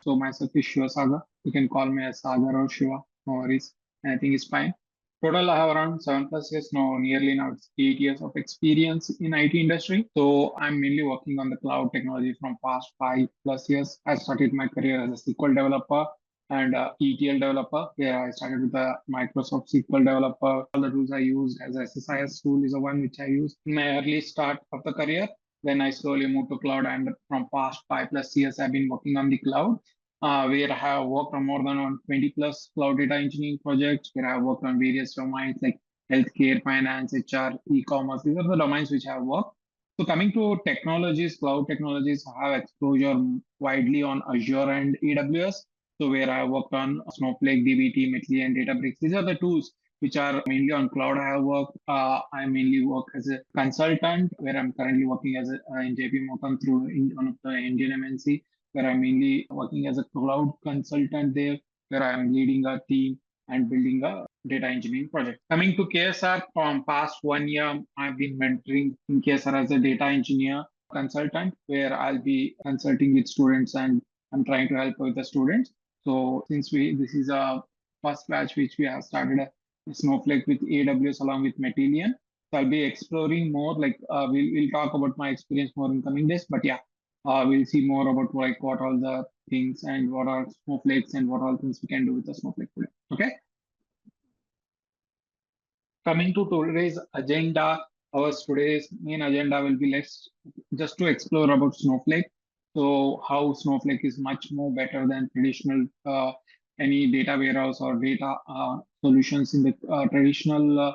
So myself is Shiva Sagar. You can call me as Sagar or Shiva. No worries. Anything is fine. Total, I have around 7+ years now, nearly now it's 8 years of experience in IT industry. So I'm mainly working on the cloud technology from past 5+ years. I started my career as a SQL developer and ETL developer. Yeah, I started with the Microsoft SQL developer. All the tools I used as SSIS tool is the one which I used in my early start of the career. Then I slowly moved to cloud, and from past 5+ years, I've been working on the cloud. Where I have worked on more than on 20+ cloud data engineering projects, where I have worked on various domains like healthcare, finance, HR, e-commerce. These are the domains which I have worked. So coming to technologies, cloud technologies, I have exposure widely on Azure and AWS. So where I worked on Snowflake, DBT, Matillion, Databricks. These are the tools which are mainly on cloud. I have worked. I mainly work as a consultant, where I'm currently working as in JP Morgan through one of the Indian MNC, where I'm mainly working as a cloud consultant there, where I'm leading a team and building a data engineering project. Coming to KSR, from past 1 year, I've been mentoring in KSR as a data engineer consultant, where I'll be consulting with students and I'm trying to help with the students. So since this is a first batch which we have started a Snowflake with AWS along with Matillion. So I'll be exploring more, like we'll talk about my experience more in coming days. But yeah, we'll see more about like what all the things and what are Snowflakes and what all things we can do with the Snowflake today. Okay. Coming to today's agenda, our today's main agenda will be just to explore about Snowflake. So how Snowflake is much more better than traditional any data warehouse or data solutions in the traditional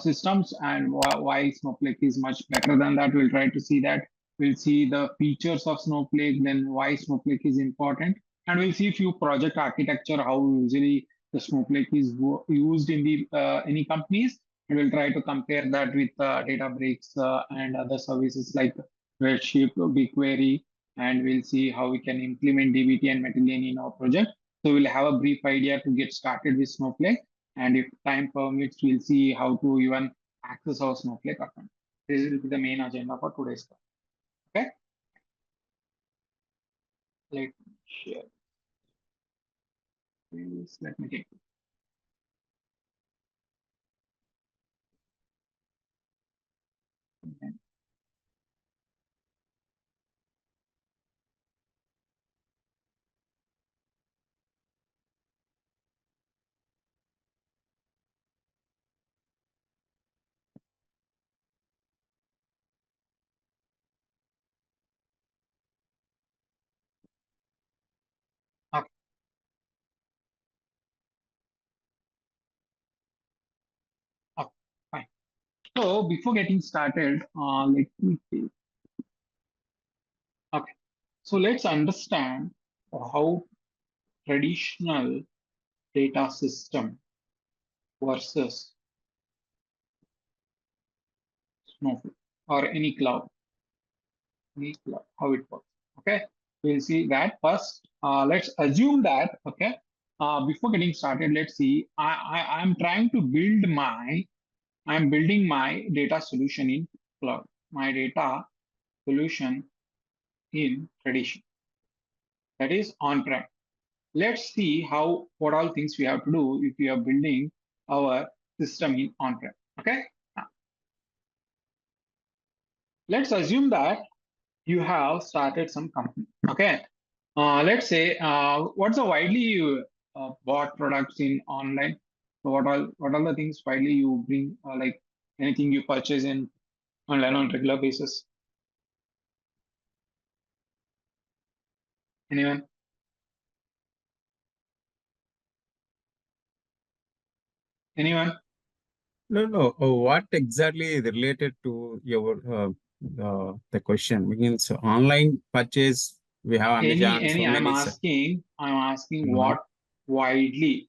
systems, and why Snowflake is much better than that. We'll try to see that. We'll see the features of Snowflake, then why Snowflake is important, and we'll see few project architecture, how usually the Snowflake is used in the any companies, and we'll try to compare that with Databricks and other services like Redshift or BigQuery, and we'll see how we can implement DBT and Matillion in our project. So we'll have a brief idea to get started with Snowflake, and if time permits, we'll see how to even access our Snowflake account. This will be the main agenda for today's class. Okay. Let me share. Please let me take. Okay. Okay. Fine. So before getting started, let me see. Okay. So let's understand how traditional data system versus Snowflake or any cloud, how it works. Okay. We'll see that first. Let's assume that, okay. Before getting started, let's see. I'm trying to I'm building my data solution in cloud, my data solution in tradition, that is on-prem. Let's see what all things we have to do if we are building our system in on-prem. Okay. Let's assume that you have started some company. Okay. Let's say what's the widely bought products in online. So what are the things widely you bring, like anything you purchase in online on regular basis? Anyone? Anyone? No. What exactly related to your the question? Means online purchase. We have Amazon. So I'm many. asking what widely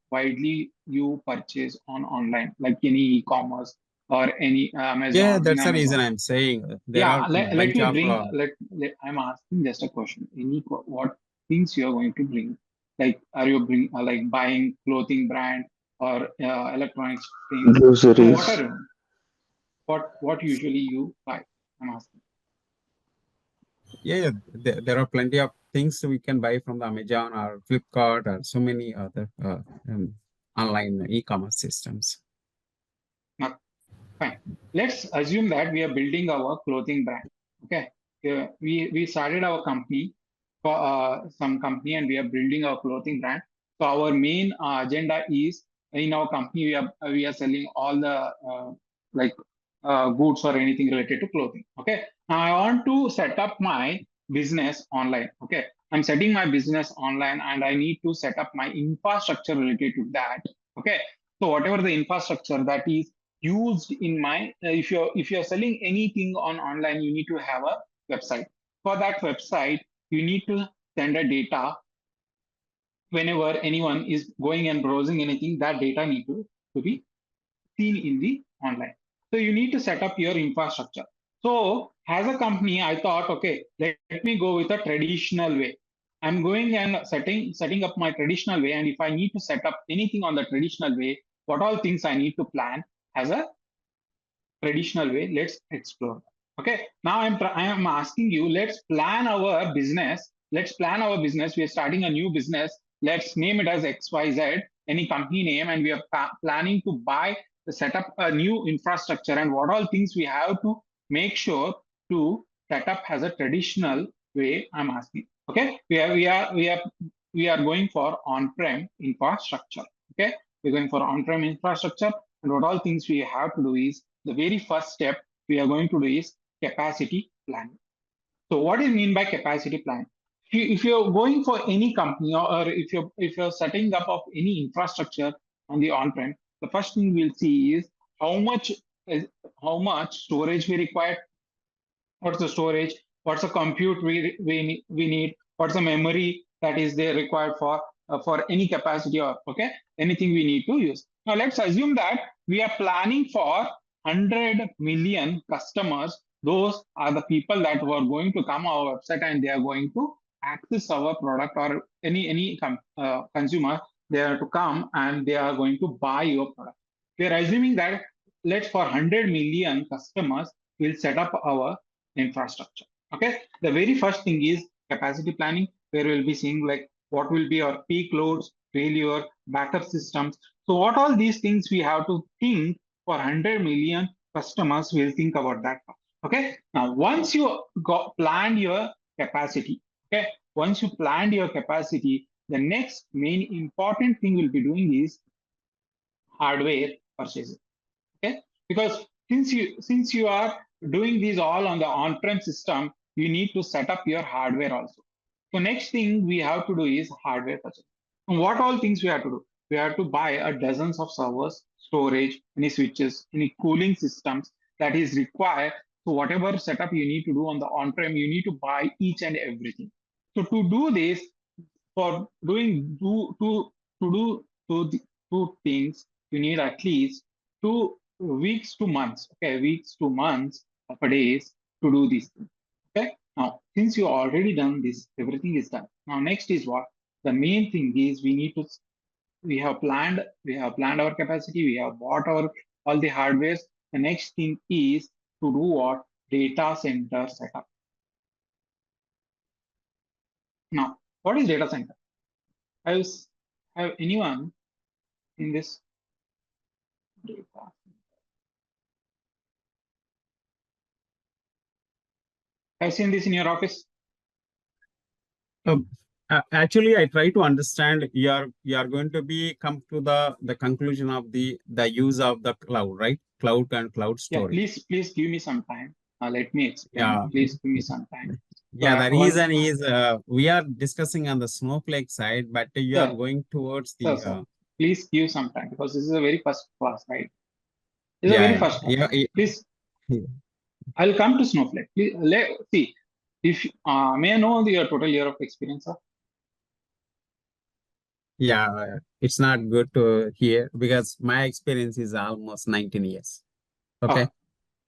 you purchase on online, like any e-commerce or any Amazon. Yeah, in that's the reason Amazon. I'm saying there Yeah, are let bunch me of. bring. I'm asking just a question. What things you are going to bring? Like, are you like buying clothing brand or electronics things? So Groceries. what usually you buy? I'm asking. Yeah, there are plenty of things we can buy from the Amazon or Flipkart or so many other online e-commerce systems. Fine. Let's assume that we are building our clothing brand. Okay. We started our company for some company and we are building our clothing brand. So our main agenda is in our company we are selling all the like goods or anything related to clothing. Okay. Now I want to set up my business online. Okay. I'm setting my business online and I need to set up my infrastructure related to that. Okay. So whatever the infrastructure that is used in my if you're selling anything on online, you need to have a website. For that website, you need to send a data whenever anyone is going and browsing anything, that data need to be seen in the online. So you need to set up your infrastructure. So as a company, I thought, okay, let me go with a traditional way. I'm going and setting up my traditional way. And if I need to set up anything on the traditional way, what all things I need to plan as a traditional way, let's explore. Okay, now I am asking you, let's plan our business. Let's plan our business. We are starting a new business. Let's name it as XYZ, any company name, and we are planning to buy, set up a new infrastructure, and what all things we have to make sure to set up as a traditional way. I'm asking. Okay, we are going for on-prem infrastructure. Okay, we're going for on-prem infrastructure, and what all things we have to do is the very first step we are going to do is capacity planning. So what do you mean by capacity planning? If you're going for any company or if you're setting up of any infrastructure on the on-prem, the first thing we'll see is how much storage we require, what's the storage, what's the compute we need, what's the memory that is there required for any capacity or okay anything we need to use. Now let's assume that we are planning for 100 million customers. Those are the people that were going to come our website and they are going to access our product or any consumer. They are to come and they are going to buy your product. We are assuming that let's for 100 million customers we'll set up our infrastructure. Okay, the very first thing is capacity planning, where we'll be seeing like what will be our peak loads, failure, backup systems. So what all these things we have to think for 100 million customers, we'll think about that. Okay, now once you planned your capacity, okay, once you planned your capacity, the next main important thing we'll be doing is hardware purchasing. Okay, because since you are doing these all on the on-prem system, you need to set up your hardware also. So next thing we have to do is hardware purchase. And what all things we have to do? We have to buy a dozens of servers, storage, any switches, any cooling systems that is required. So whatever setup you need to do on the on-prem, you need to buy each and everything. So to do this, for doing to do two things, you need at least 2 weeks to months. Okay, weeks to months of a days to do these things. Okay, now since you already done this, everything is done. Now next is what? The main thing is we have planned our capacity, we have bought our all the hardware. The next thing is to do what? Data center setup. Now, what is data center? Have anyone in this data? Have seen this in your office? Actually, I try to understand. You are going to be come to the conclusion of the use of the cloud, right? Cloud and cloud storage. Yeah, please give me some time. Let me explain. Yeah. Please give me some time. Yeah, the reason is we are discussing on the Snowflake side, but you are going towards the. Sir, please give some time because this is the very first class, right? This is Yeah, the very first class. Please, I'll come to Snowflake. Please, see, if may I know your total year of experience, sir? Yeah, it's not good to hear because my experience is almost 19 years. Okay.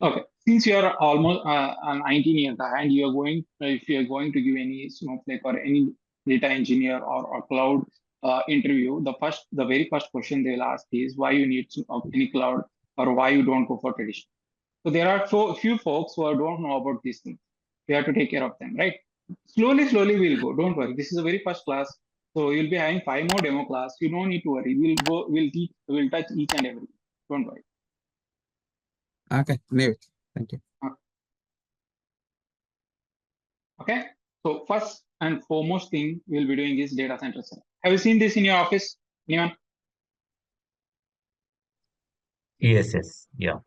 Okay. Since you are almost 19 years and you are going, if you are going to give any Snowflake or any data engineer or cloud interview, the very first question they'll ask is why you need any cloud or why you don't go for traditional. So there are few folks who don't know about these things. We have to take care of them, right? Slowly we'll go. Don't worry. This is a very first class. So you'll be having 5 more demo class. You don't need to worry. We'll go, we'll touch each and every. Don't worry. Okay, leave it. Thank you. Okay. So first and foremost thing we'll be doing is data center setup. Have you seen this in your office? Anyone? Yes, yeah.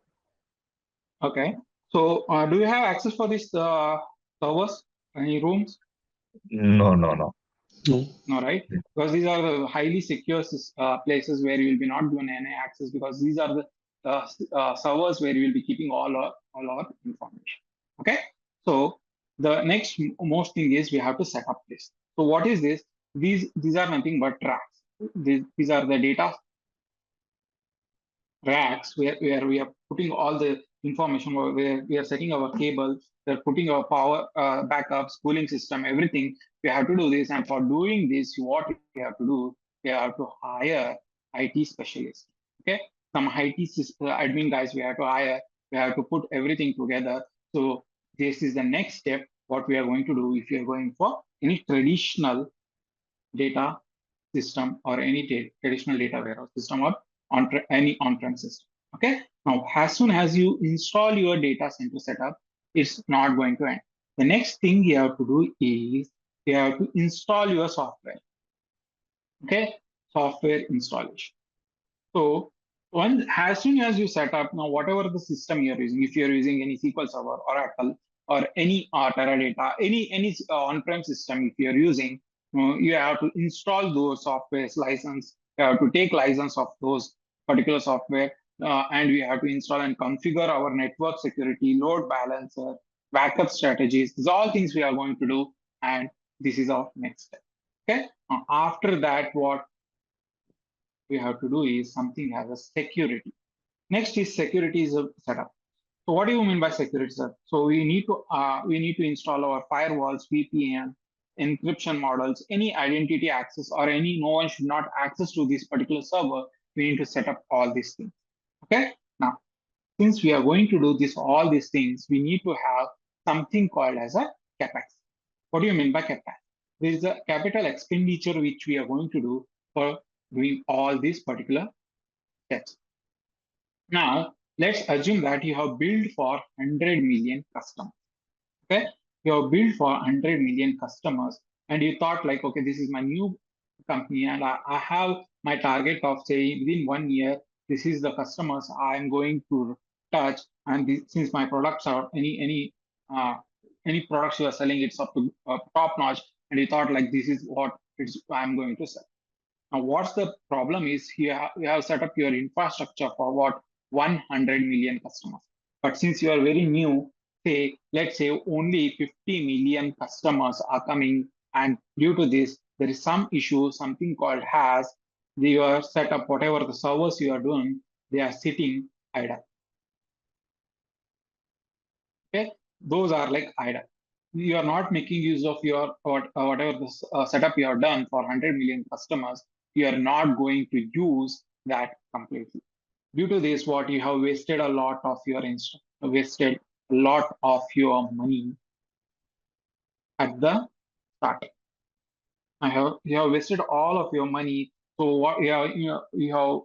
Okay. So do you have access for these servers? Any rooms? No. No, right? Because these are the highly secure places where you will be not given any access, because these are the servers where you will be keeping all our information. Okay. So the next most thing is we have to set up this. So what is this? These are nothing but racks. These are the data racks where we are putting all the information, where we are setting our cable, we are putting our power backups, cooling system, everything. We have to do this, and for doing this, what we have to do, we have to hire IT specialists. Okay, some admin guys we have to hire. We have to put everything together. So this is the next step. What we are going to do if you are going for any traditional data system or any traditional data warehouse system or any on-prem system. Okay. Now, as soon as you install your data center setup, it's not going to end. The next thing you have to do is you have to install your software. Okay. Software installation. So as soon as you set up, now whatever the system you're using, if you're using any SQL Server, Oracle, or any Teradata, any on-prem system, if you're using, you have to install those softwares license. You have to take license of those particular software, and we have to install and configure our network security, load balancer, backup strategies. These are all things we are going to do, and this is our next step. Okay. After that, what we have to do is something as a security. Next is security is a setup. So what do you mean by security setup? So we need to install our firewalls, VPN, encryption models, any identity access, or any no one should not access to this particular server. We need to set up all these things. Okay. Now, since we are going to do all these things, we need to have something called as a capex. What do you mean by capex? This is a capital expenditure which we are going to do for doing all these particular steps. Now, let's assume that you have built for 100 million customers. Okay, you have built for 100 million customers, and you thought like, okay, this is my new company, and I have my target of say within 1 year, this is the customers I am going to touch, and since my products are any products you are selling, it's up to top notch, and you thought like this is what I'm going to sell. Now, what's the problem is you have set up your infrastructure for what 100 million customers. But since you are very new, say, let's say only 50 million customers are coming, and due to this, there is some issue, something called has, your setup, whatever the servers you are doing, they are sitting idle. Okay, those are like idle. You are not making use of your whatever the setup you have done for 100 million customers. You are not going to use that completely. Due to this, what you have wasted a lot of your wasted a lot of your money at the start. You have wasted all of your money. So what you have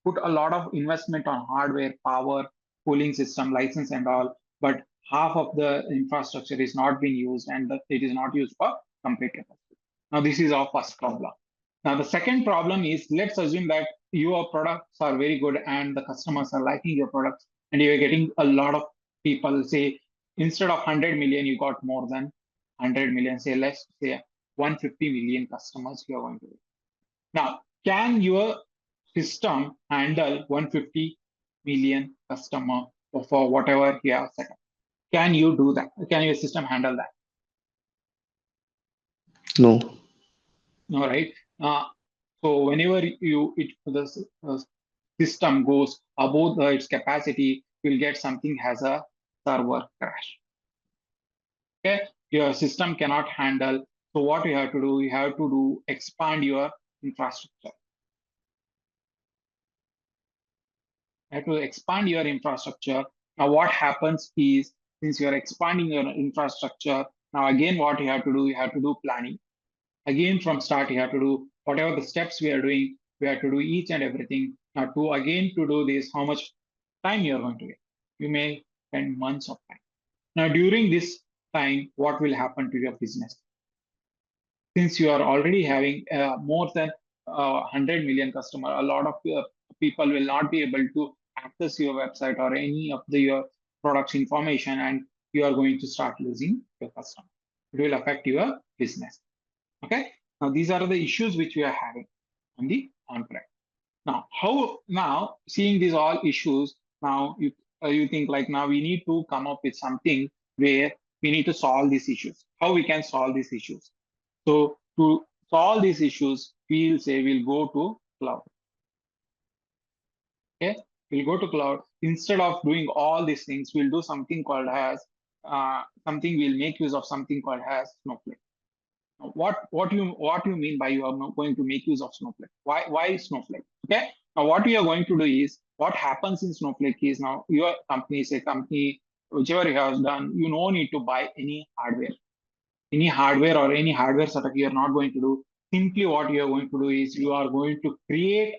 put a lot of investment on hardware, power, cooling system, license, and all, but half of the infrastructure is not being used, and it is not used for complete capacity. Now this is our first problem. Now the second problem is, let's assume that your products are very good and the customers are liking your products, and you are getting a lot of people. Say instead of 100 million, you got more than 100 million. Say let's say 150 million customers you are going to do. Now, can your system handle 150 million customer for whatever you have set up? Can you do that? Can your system handle that? No. All right. So whenever the system goes above its capacity, you'll get something as a server crash. Okay, your system cannot handle. So what you have to do? You have to expand your infrastructure. You have to expand your infrastructure. Now, what happens is, since you are expanding your infrastructure, Now again, what you have to do, planning. Again, from start, you have to do whatever the steps we are doing. We have to do each and everything. Now to do this, how much time you are going to get? You may spend months of time. Now during this time, what will happen to your business? Since you are already having more than 100 million customer, a lot of people will not be able to access your website or any of your products information, and you are going to start losing your customer. It will affect your business. Okay. Now these are the issues which we are having on the on-prem. Now seeing these all issues, now you think like now we need to come up with something where we need to solve these issues. How we can solve these issues? So to solve these issues, we'll say we'll go to cloud. Okay, we'll go to cloud. Instead of doing all these things, we'll do something called as we'll make use of something called as Snowflake. What you mean by you are going to make use of Snowflake? Why Snowflake? Okay. Now what we are going to do is, what happens in Snowflake is, now your company is a company, whichever you have done, you no need to buy any hardware or any hardware setup. You are not going to do. Simply what you are going to do is you are going to create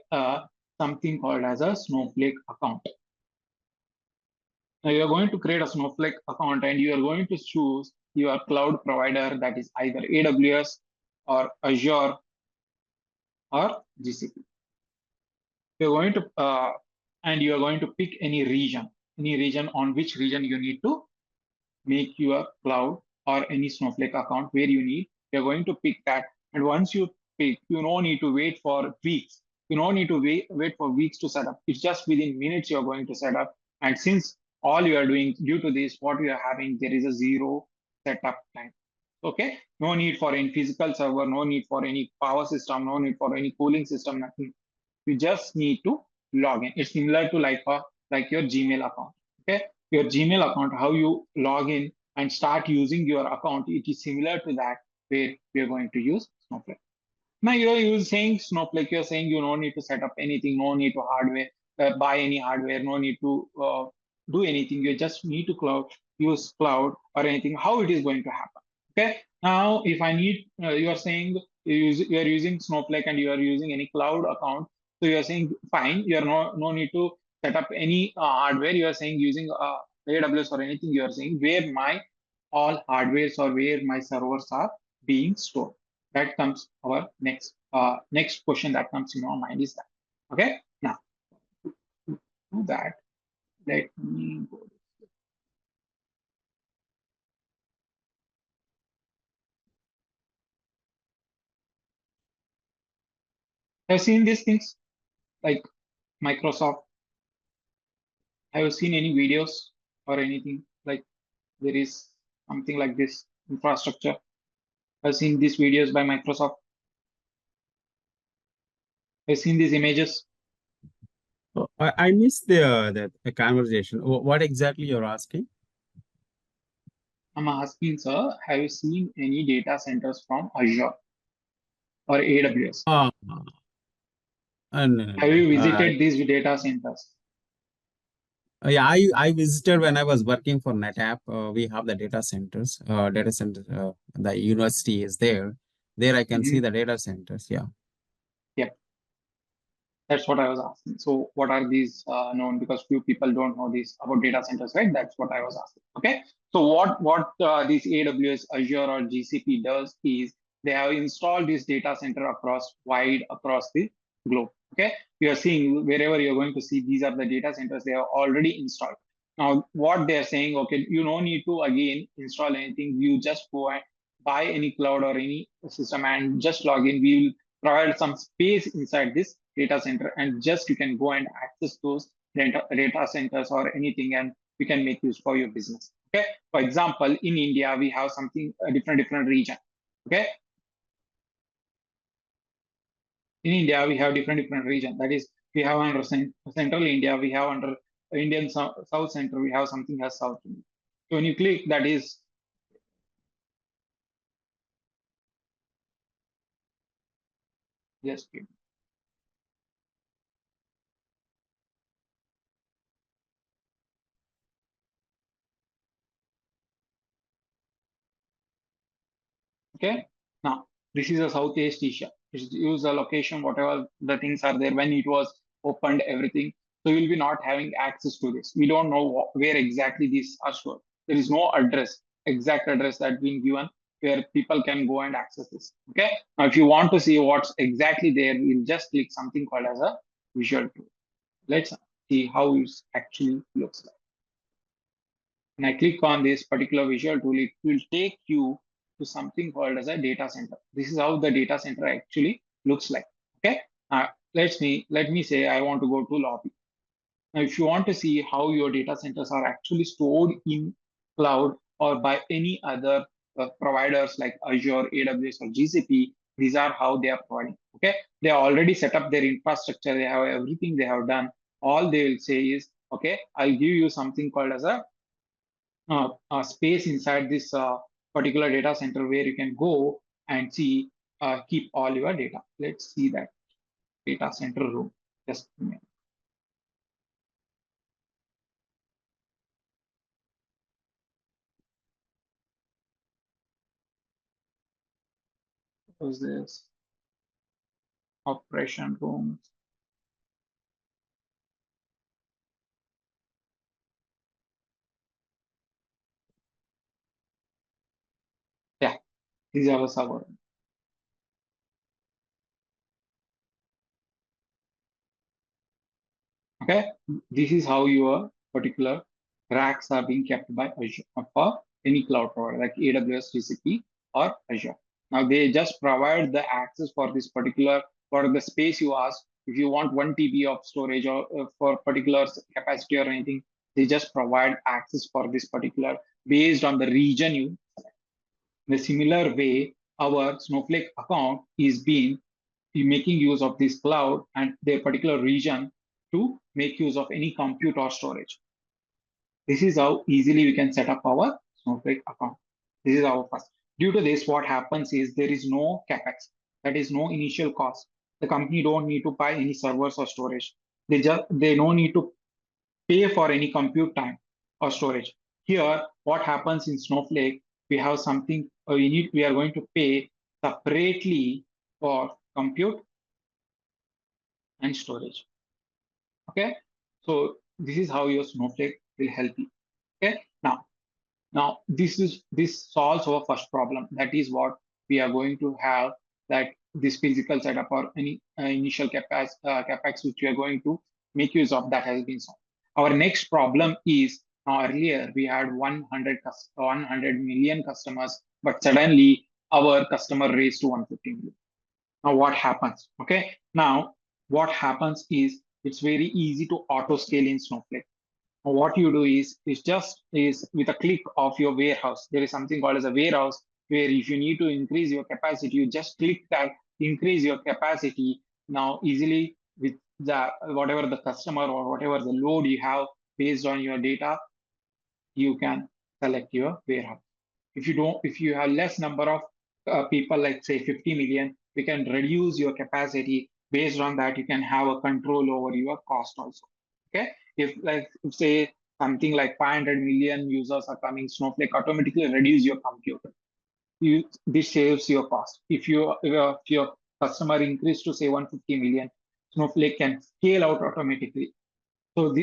something called as a Snowflake account. Now you are going to create a Snowflake account and you are going to choose your cloud provider, that is either AWS or Azure or GCP. You're going to and you are going to pick any region on which region you need to make your cloud or any Snowflake account where you need. You're going to pick that, and once you pick, you don't need to wait for weeks. You don't need to wait for weeks to set up. It's just within minutes you're going to set up. And since all you are doing, due to this, what you are having, there is a zero setup time. Okay, no need for any physical server, no need for any power system, no need for any cooling system, nothing. You just need to log in. It's similar to like your Gmail account. Okay, your Gmail account, how you log in and start using your account, it is similar to that, where we are going to use Snowflake. Now you're saying Snowflake, you're saying you don't need to set up anything, no need to buy any hardware, no need to do anything. You just need to use cloud or anything. How it is going to happen? Okay. Now, if I need, you are saying you are using Snowflake and you are using any cloud account. So you are saying fine. You are no need to set up any hardware. You are saying using AWS or anything. You are saying where my all hardwares or where my servers are being stored. That comes our next question that comes in our mind is that. Okay. Now to do that, let me go. I've seen these things like Microsoft. Have you seen any videos or anything like there is something like this infrastructure? I've seen these videos by Microsoft. I've seen these images. Oh, I missed the conversation. What exactly you're asking? I'm asking, sir, have you seen any data centers from Azure or AWS? No, no, Have no. you visited these data centers? Yeah, I visited when I was working for NetApp. We have the data center. The university is there. There I can see Mhm. the data centers. Yeah. Yep, that's what I was asking. So, what are these known? Because few people don't know this about data centers, right? That's what I was asking. Okay. So, what this AWS, Azure, or GCP does is they have installed this data center across the globe. Okay. You are seeing wherever you're going to see these are the data centers they have already installed. Now, what they're saying, okay, you don't need to again install anything. You just go and buy any cloud or any system and just log in. We will provide some space inside this data center, and just you can go and access those data centers or anything, and we can make use for your business. Okay. For example, in India, we have something a different region. Okay. In India, we have different region. That is, we have under central India, we have under Indian South Center, we have something as South India. So when you click, that is just click. Okay. Now, this is a Southeast Asia. Use the location, whatever the things are there when it was opened, everything. So you'll be not having access to this. We don't know where exactly these are stored. There is no address, exact address that been given where people can go and access this. Okay. Now, if you want to see what's exactly there, we'll just click something called as a visual tool. Let's see how it actually looks like. When I click on this particular visual tool, it will take you to something called as a data center. This is how the data center actually looks like. Okay. Let me say I want to go to lobby. Now, if you want to see how your data centers are actually stored in cloud or by any other providers like Azure, AWS, or GCP, these are how they are providing. Okay, they already set up their infrastructure. They have everything they have done. All they will say is, okay, I'll give you something called as a space inside this particular data center where you can go and see, keep all your data. Let's see that data center room. Just a minute. What was this? Operation rooms. Yeah, these are the server. Okay, this is how your particular racks are being kept by Azure for any cloud provider like AWS, GCP, or Azure. Now they just provide the access for this particular for the space you ask. If you want 1 TB of storage or for particular capacity or anything, they just provide access for this particular based on the region you. In a similar way, our Snowflake account is being making use of this cloud and their particular region to make use of any compute or storage. This is how easily we can set up our Snowflake account. This is our first. Due to this, what happens is there is no capex, that is no initial cost. The company don't need to buy any servers or storage. They don't need to pay for any compute time or storage. Here, what happens in Snowflake, we have something we are going to pay separately for compute and storage. Okay, so this is how your Snowflake will help you. Okay, now this solves our first problem. That is what we are going to have, that this physical setup or any initial capex which we are going to make use of, that has been solved. Our next problem is, now earlier we had 100 million customers, but suddenly our customer raised to 150 million. Now what happens? Okay, now what happens is it's very easy to auto scale in Snowflake. What you do is with a click of your warehouse. There is something called as a warehouse where if you need to increase your capacity, you just click that, increase your capacity. Now easily with the whatever the customer or whatever the load you have based on your data, you can select your warehouse. If you have less number of people, like say 50 million, we can reduce your capacity. Based on that, you can have a control over your cost also. Okay, if say something like 500 million users are coming, Snowflake automatically reduce your compute. This saves your cost. If your customer increase to say 150 million, Snowflake can scale out automatically. So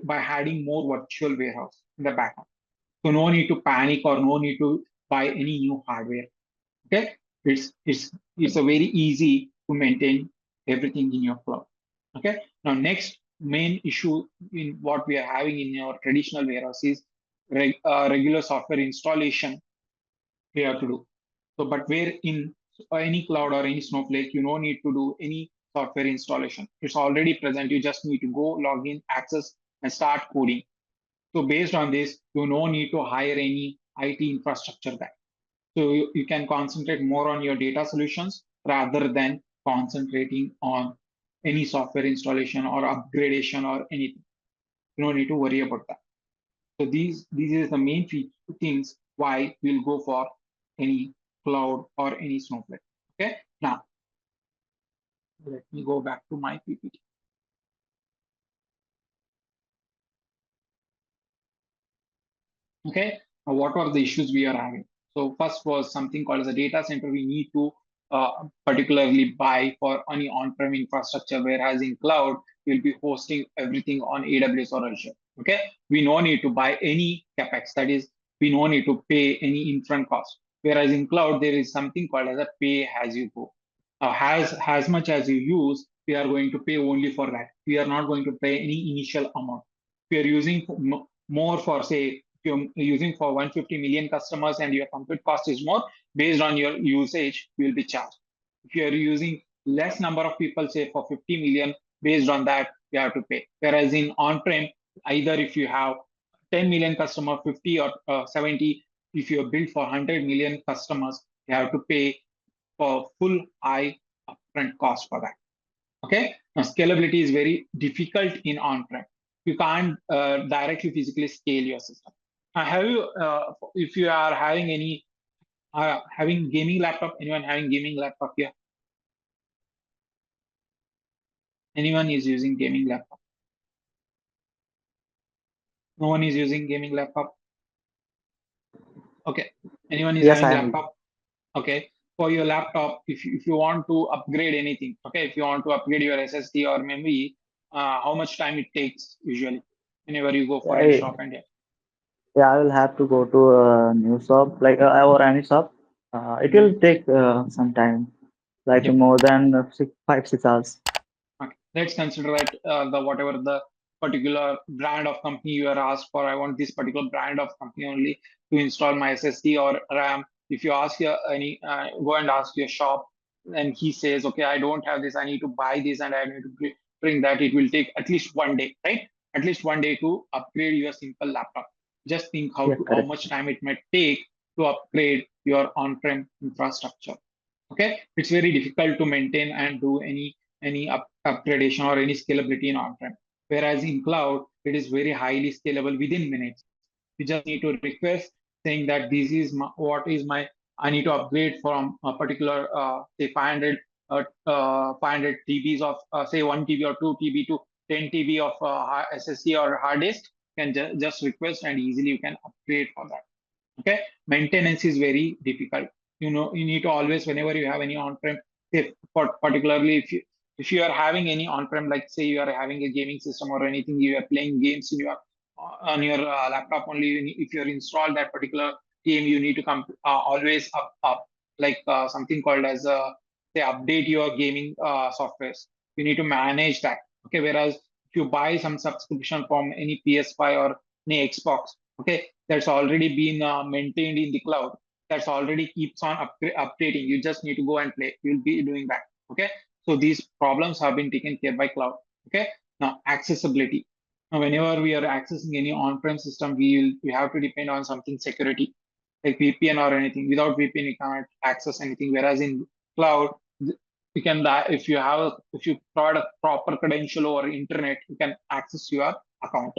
by adding more virtual warehouse in the backend. So no need to panic or no need to buy any new hardware. Okay, it's a very easy to maintain everything in your cloud. Okay, now next main issue in what we are having in your traditional warehouse is regular software installation we have to do. So, but where in any cloud or any Snowflake, you don't need to do any software installation. It's already present. You just need to go log in, access, and start coding. So based on this, you no need to hire any IT infrastructure back. So you can concentrate more on your data solutions rather than concentrating on any software installation or upgradation or anything. You don't need to worry about that. So these is the main things why we'll go for any cloud or any Snowflake. Okay. Now let me go back to my PPT. Okay. Now what are the issues we are having? So first was something called as a data center. We need to particularly buy for any on-prem infrastructure, whereas in cloud, we'll be hosting everything on AWS or Azure. Okay, we no need to buy any capex. That is, we no need to pay any infront cost. Whereas in cloud, there is something called as a pay as you go. As much as you use, we are going to pay only for that. We are not going to pay any initial amount. We are using more for, say, if you're using for 150 million customers and your compute cost is more, based on your usage, you will be charged. If you are using less number of people, say for 50 million, based on that, you have to pay. Whereas in on-prem, either if you have 10 million customer, 50 or 70, if you are built for 100 million customers, you have to pay for full high upfront cost for that. Okay, now scalability is very difficult in on-prem. You can't directly physically scale your system. Have you, if you are having any, having gaming laptop, anyone having gaming laptop here? Anyone is using gaming laptop? No one is using gaming laptop? Okay, anyone is Yes, having I am. laptop? Okay, for your laptop, if you want to upgrade anything, okay, if you want to upgrade your SSD or memory, how much time it takes usually whenever you go for any I, shop and yeah, I will have to go to a new shop, like or any shop. It Mhm. will take some time, like Yep. more than 5, 6 hours. Okay. Let's consider that the whatever the particular brand of company you are asked for. I want this particular brand of company only to install my SSD or RAM. If you ask your any go and ask your shop, and he says, okay, I don't have this. I need to buy this and I need to bring that. It will take at least one day, right? At least one day to upgrade your simple laptop. Just think Yeah, how correct. much time it might take to upgrade your on-prem infrastructure. Okay, it's very difficult to maintain and do any upgradation or any scalability in on-prem. Whereas in cloud, it is very highly scalable within minutes. You just need to request saying that this is what is my, I need to upgrade from a particular say 500 500 TBs of say 1 TB or 2 TB to 10 TB of SSD or hard disk. You can just request and easily you can upgrade for that. Okay, maintenance is very difficult. You need to always, whenever you have any on-prem, if particularly if you are having any on-prem, like say you are having a gaming system or anything, you are playing games in your on your laptop only. If you are installed that particular game, you need to come always up like something called as say update your gaming softwares. You need to manage that. Okay, whereas if you buy some subscription from any PS5 or any Xbox, okay, that's already been maintained in the cloud, that's already keeps on updating. You just need to go and play, you'll be doing that. Okay, so these problems have been taken care by cloud. Okay, now accessibility. Now whenever we are accessing any on-prem system, we have to depend on something security like VPN or anything. Without VPN you cannot access anything, whereas in cloud you can, if you have if you provide a proper credential over internet, you can access your account.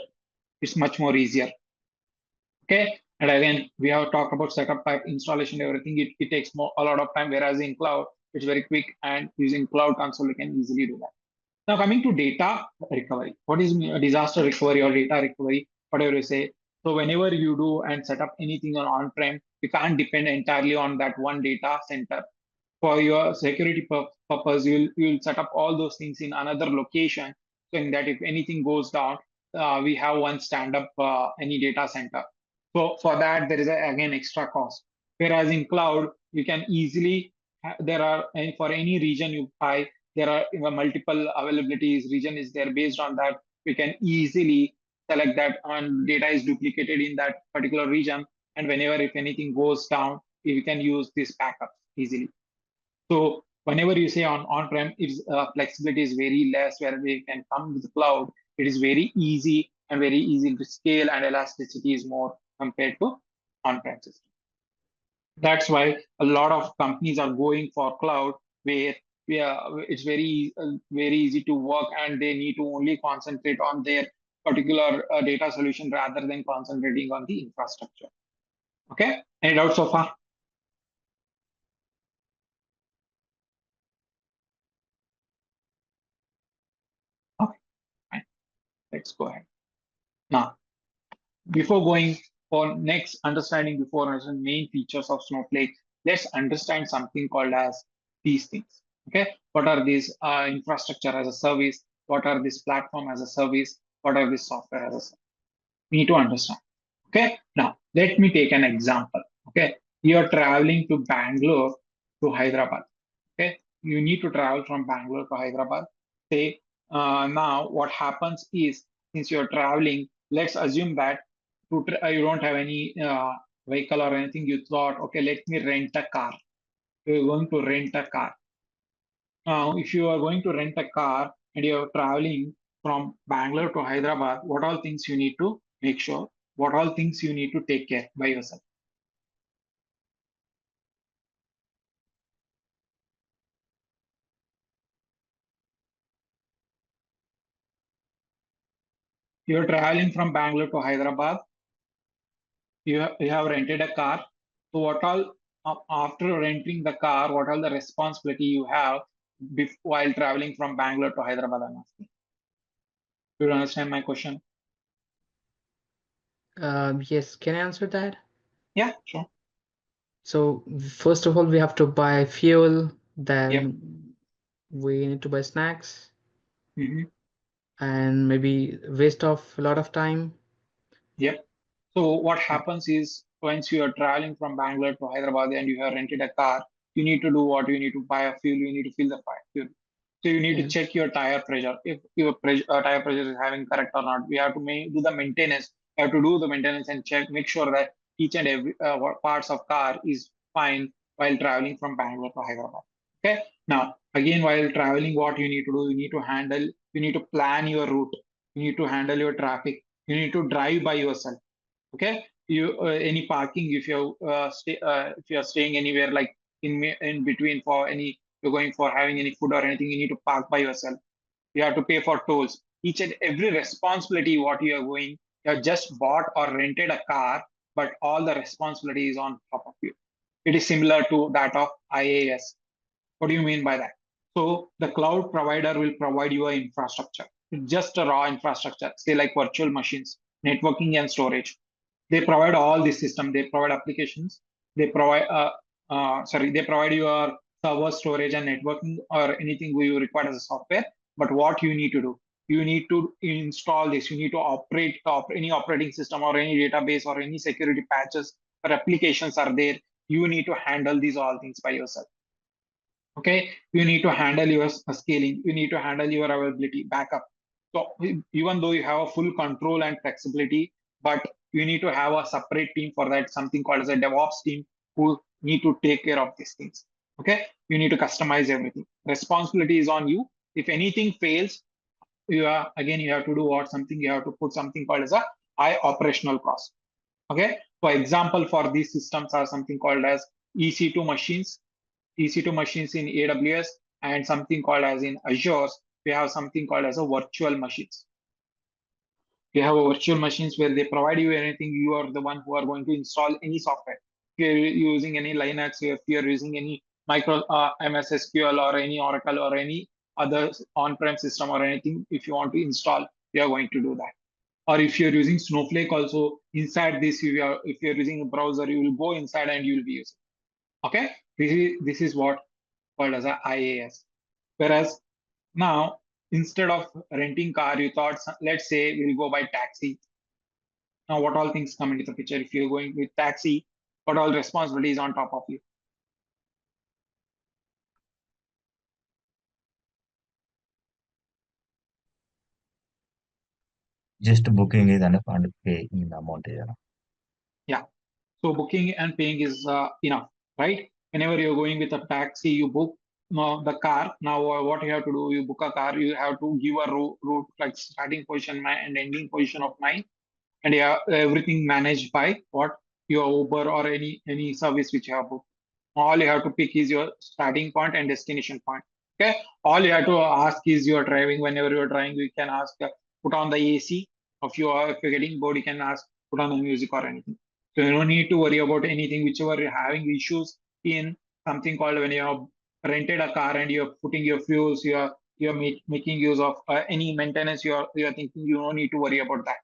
It's much more easier. Okay, and again, we have talked about setup type, installation, everything. It takes a lot of time, whereas in cloud, it's very quick, and using cloud console, you can easily do that. Now, coming to data recovery, what is disaster recovery or data recovery, whatever you say. So, whenever you do and set up anything on-prem, you can't depend entirely on that one data center. For your security purpose, you'll set up all those things in another location, so in that if anything goes down, we have one stand up any data center. So for that, there is again extra cost. Whereas in cloud, you can easily there are for any region you buy, there are multiple availabilities. Region is there, based on that we can easily select that and data is duplicated in that particular region. And whenever if anything goes down, you can use this backup easily. So whenever you say on-prem, its flexibility is very less, where we can come with the cloud. It is very easy and very easy to scale, and elasticity is more compared to on-prem system. That's why a lot of companies are going for cloud, where it's very easy to work, and they need to only concentrate on their particular data solution rather than concentrating on the infrastructure. Okay, any doubts so far? Okay, fine. Let's go ahead. Now, before going for next understanding before understanding main features of Snowflake, let's understand something called as these things. Okay, what are these infrastructure as a service? What are this platform as a service? What are this software as a service? We need to understand. Okay, now let me take an example. Okay, you are traveling to Bangalore to Hyderabad. Okay, you need to travel from Bangalore to Hyderabad. Say now what happens is, since you're traveling, let's assume that you don't have any vehicle or anything. You thought, okay, let me rent a car. You're going to rent a car. Now, if you are going to rent a car and you're traveling from Bangalore to Hyderabad, what all things you need to make sure? What all things you need to take care by yourself? You're traveling from Bangalore to Hyderabad. You have rented a car. So what all after renting the car, what all the responsibility you have while traveling from Bangalore to Hyderabad? I'm asking. Do you understand my question? Yes, can I answer that? Yeah, sure. So first of all, we have to buy fuel, then Yep. we need to buy snacks, Mm-hmm. and maybe waste of a lot of time. Yep. So what happens is once you are traveling from Bangalore to Hyderabad and you have rented a car, you need to do what? You need to buy a fuel, you need to fill the fuel. So you need to Yes. check your tire pressure. If your tire pressure is having correct or not, we have to do the maintenance. You have to do the maintenance and check, make sure that each and every parts of car is fine while traveling from Bangalore to Hyderabad. Okay. Now, again, while traveling, what you need to do, you need to plan your route. You need to handle your traffic. You need to drive by yourself. Okay, you any parking if if you are staying anywhere like in between for any you're going for having any food or anything, you need to park by yourself. You have to pay for tolls. Each and every responsibility what you are going, you have just bought or rented a car, but all the responsibility is on top of you. It is similar to that of IaaS. What do you mean by that? So the cloud provider will provide you an infrastructure, just a raw infrastructure, say like virtual machines, networking and storage. They provide all these systems. They provide applications. They provide they provide your server storage and networking or anything you require as a software. But what you need to do, you need to install this. You need to operate any operating system or any database or any security patches or applications are there. You need to handle these all things by yourself. Okay, you need to handle your scaling. You need to handle your availability, backup. So even though you have a full control and flexibility, but you need to have a separate team for that, something called as a DevOps team who need to take care of these things. Okay, you need to customize everything. Responsibility is on you. If anything fails, you have to do what something you have to put something called as a high operational cost. Okay, for example, for these systems are something called as EC2 machines, EC2 machines in AWS, and something called as in Azure, we have something called as a virtual machines. You have a virtual machines where they provide you anything. You are the one who are going to install any software. If you're using any Linux, if you're using any micro MS SQL or any Oracle or any other on-prem system or anything, if you want to install, you are going to do that. Or if you're using Snowflake also, inside this, if you're using a browser, you will go inside and you will be using. Okay, this is what called as a IaaS. Whereas now, instead of renting car, you thought, let's say we'll go by taxi. Now, what all things come into the picture? If you're going with taxi, what all responsibility is on top of you? Just booking is enough and paying the amount. Yeah. So booking and paying is enough, right? Whenever you're going with a taxi, you book the car. Now, what you have to do, you book a car, you have to give a route like starting position and ending position of mine, and yeah, everything managed by what your Uber or any service which you have booked. All you have to pick is your starting point and destination point. Okay. All you have to ask is you're driving. Whenever you're driving, you can ask put on the AC. If you're getting bored, you can ask put on the music or anything. So you don't need to worry about anything whichever you're having issues in something called when you have rented a car and you're putting your fuels, you're making use of any maintenance. You're thinking you don't need to worry about that.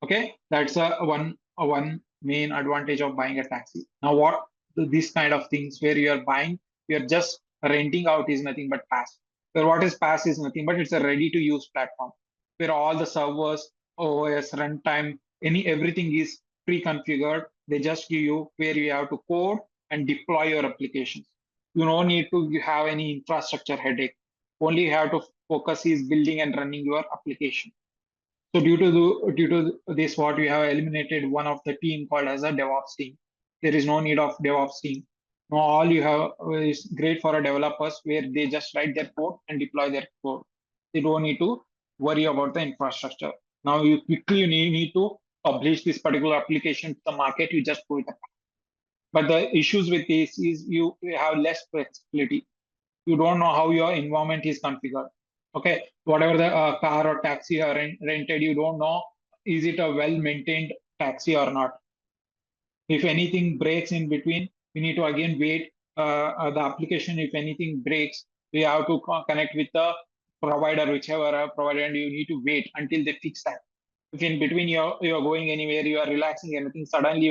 Okay, that's one one main advantage of buying a taxi. Now, what these kind of things where you are buying, you are just renting out is nothing but PaaS. Where what is PaaS is nothing but it's a ready-to-use platform where all the servers, OS, runtime, everything is pre-configured. They just give you where you have to code and deploy your applications. You don't need to have any infrastructure headache. Only you have to focus is building and running your application. So due to this, what we have eliminated one of the team called as a DevOps team. There is no need of DevOps team. Now all you have is great for a developers where they just write their code and deploy their code. They don't need to worry about the infrastructure. Now you quickly need to publish this particular application to the market. You just put it. But the issues with this is you have less flexibility. You don't know how your environment is configured. Okay, whatever the car or taxi are rented, you don't know is it a well-maintained taxi or not. If anything breaks in between, we need to again wait. The application, if anything breaks, we have to connect with the provider, whichever provider, and you need to wait until they fix that. If in between you're going anywhere, you are relaxing anything, suddenly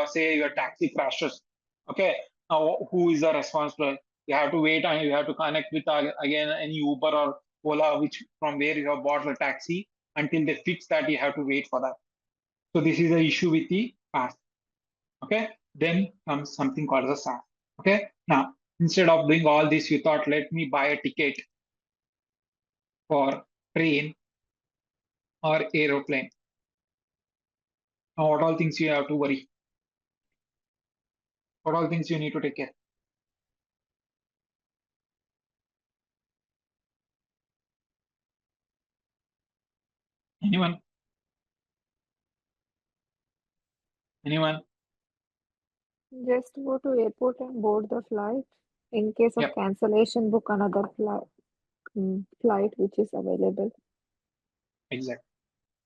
say your taxi crashes. Okay, now who is the responsible? You have to wait and you have to connect with again any Uber or Ola, which from where you have bought the taxi until they fix that. You have to wait for that. So this is the issue with the PaaS. Okay, then comes something called as a SaaS. Okay, now instead of doing all this, you thought let me buy a ticket for train or aeroplane. Now, what all things you have to worry? What all things you need to take care? Anyone? Anyone? Just go to airport and board the flight. In case of Yep. cancellation, book another flight which is available. Exactly.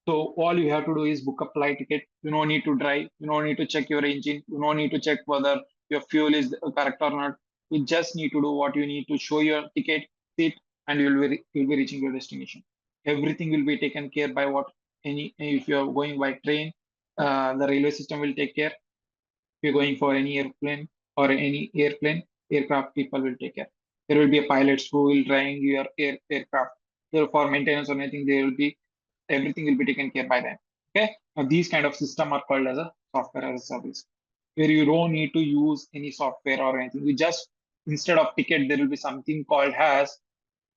So all you have to do is book a flight ticket. You don't need to drive. You don't need to check your engine. You don't need to check whether your fuel is correct or not. You just need to do what you need to show your ticket, sit, and you'll be reaching your destination. Everything will be taken care by what if you're going by train, the railway system will take care. If you're going for any airplane or any aircraft people will take care. There will be a pilots who will driving your aircraft. So for maintenance or anything, everything will be taken care by them. Okay. Now these kind of system are called as a software as a service, where you don't need to use any software or anything. You just instead of ticket, there will be something called as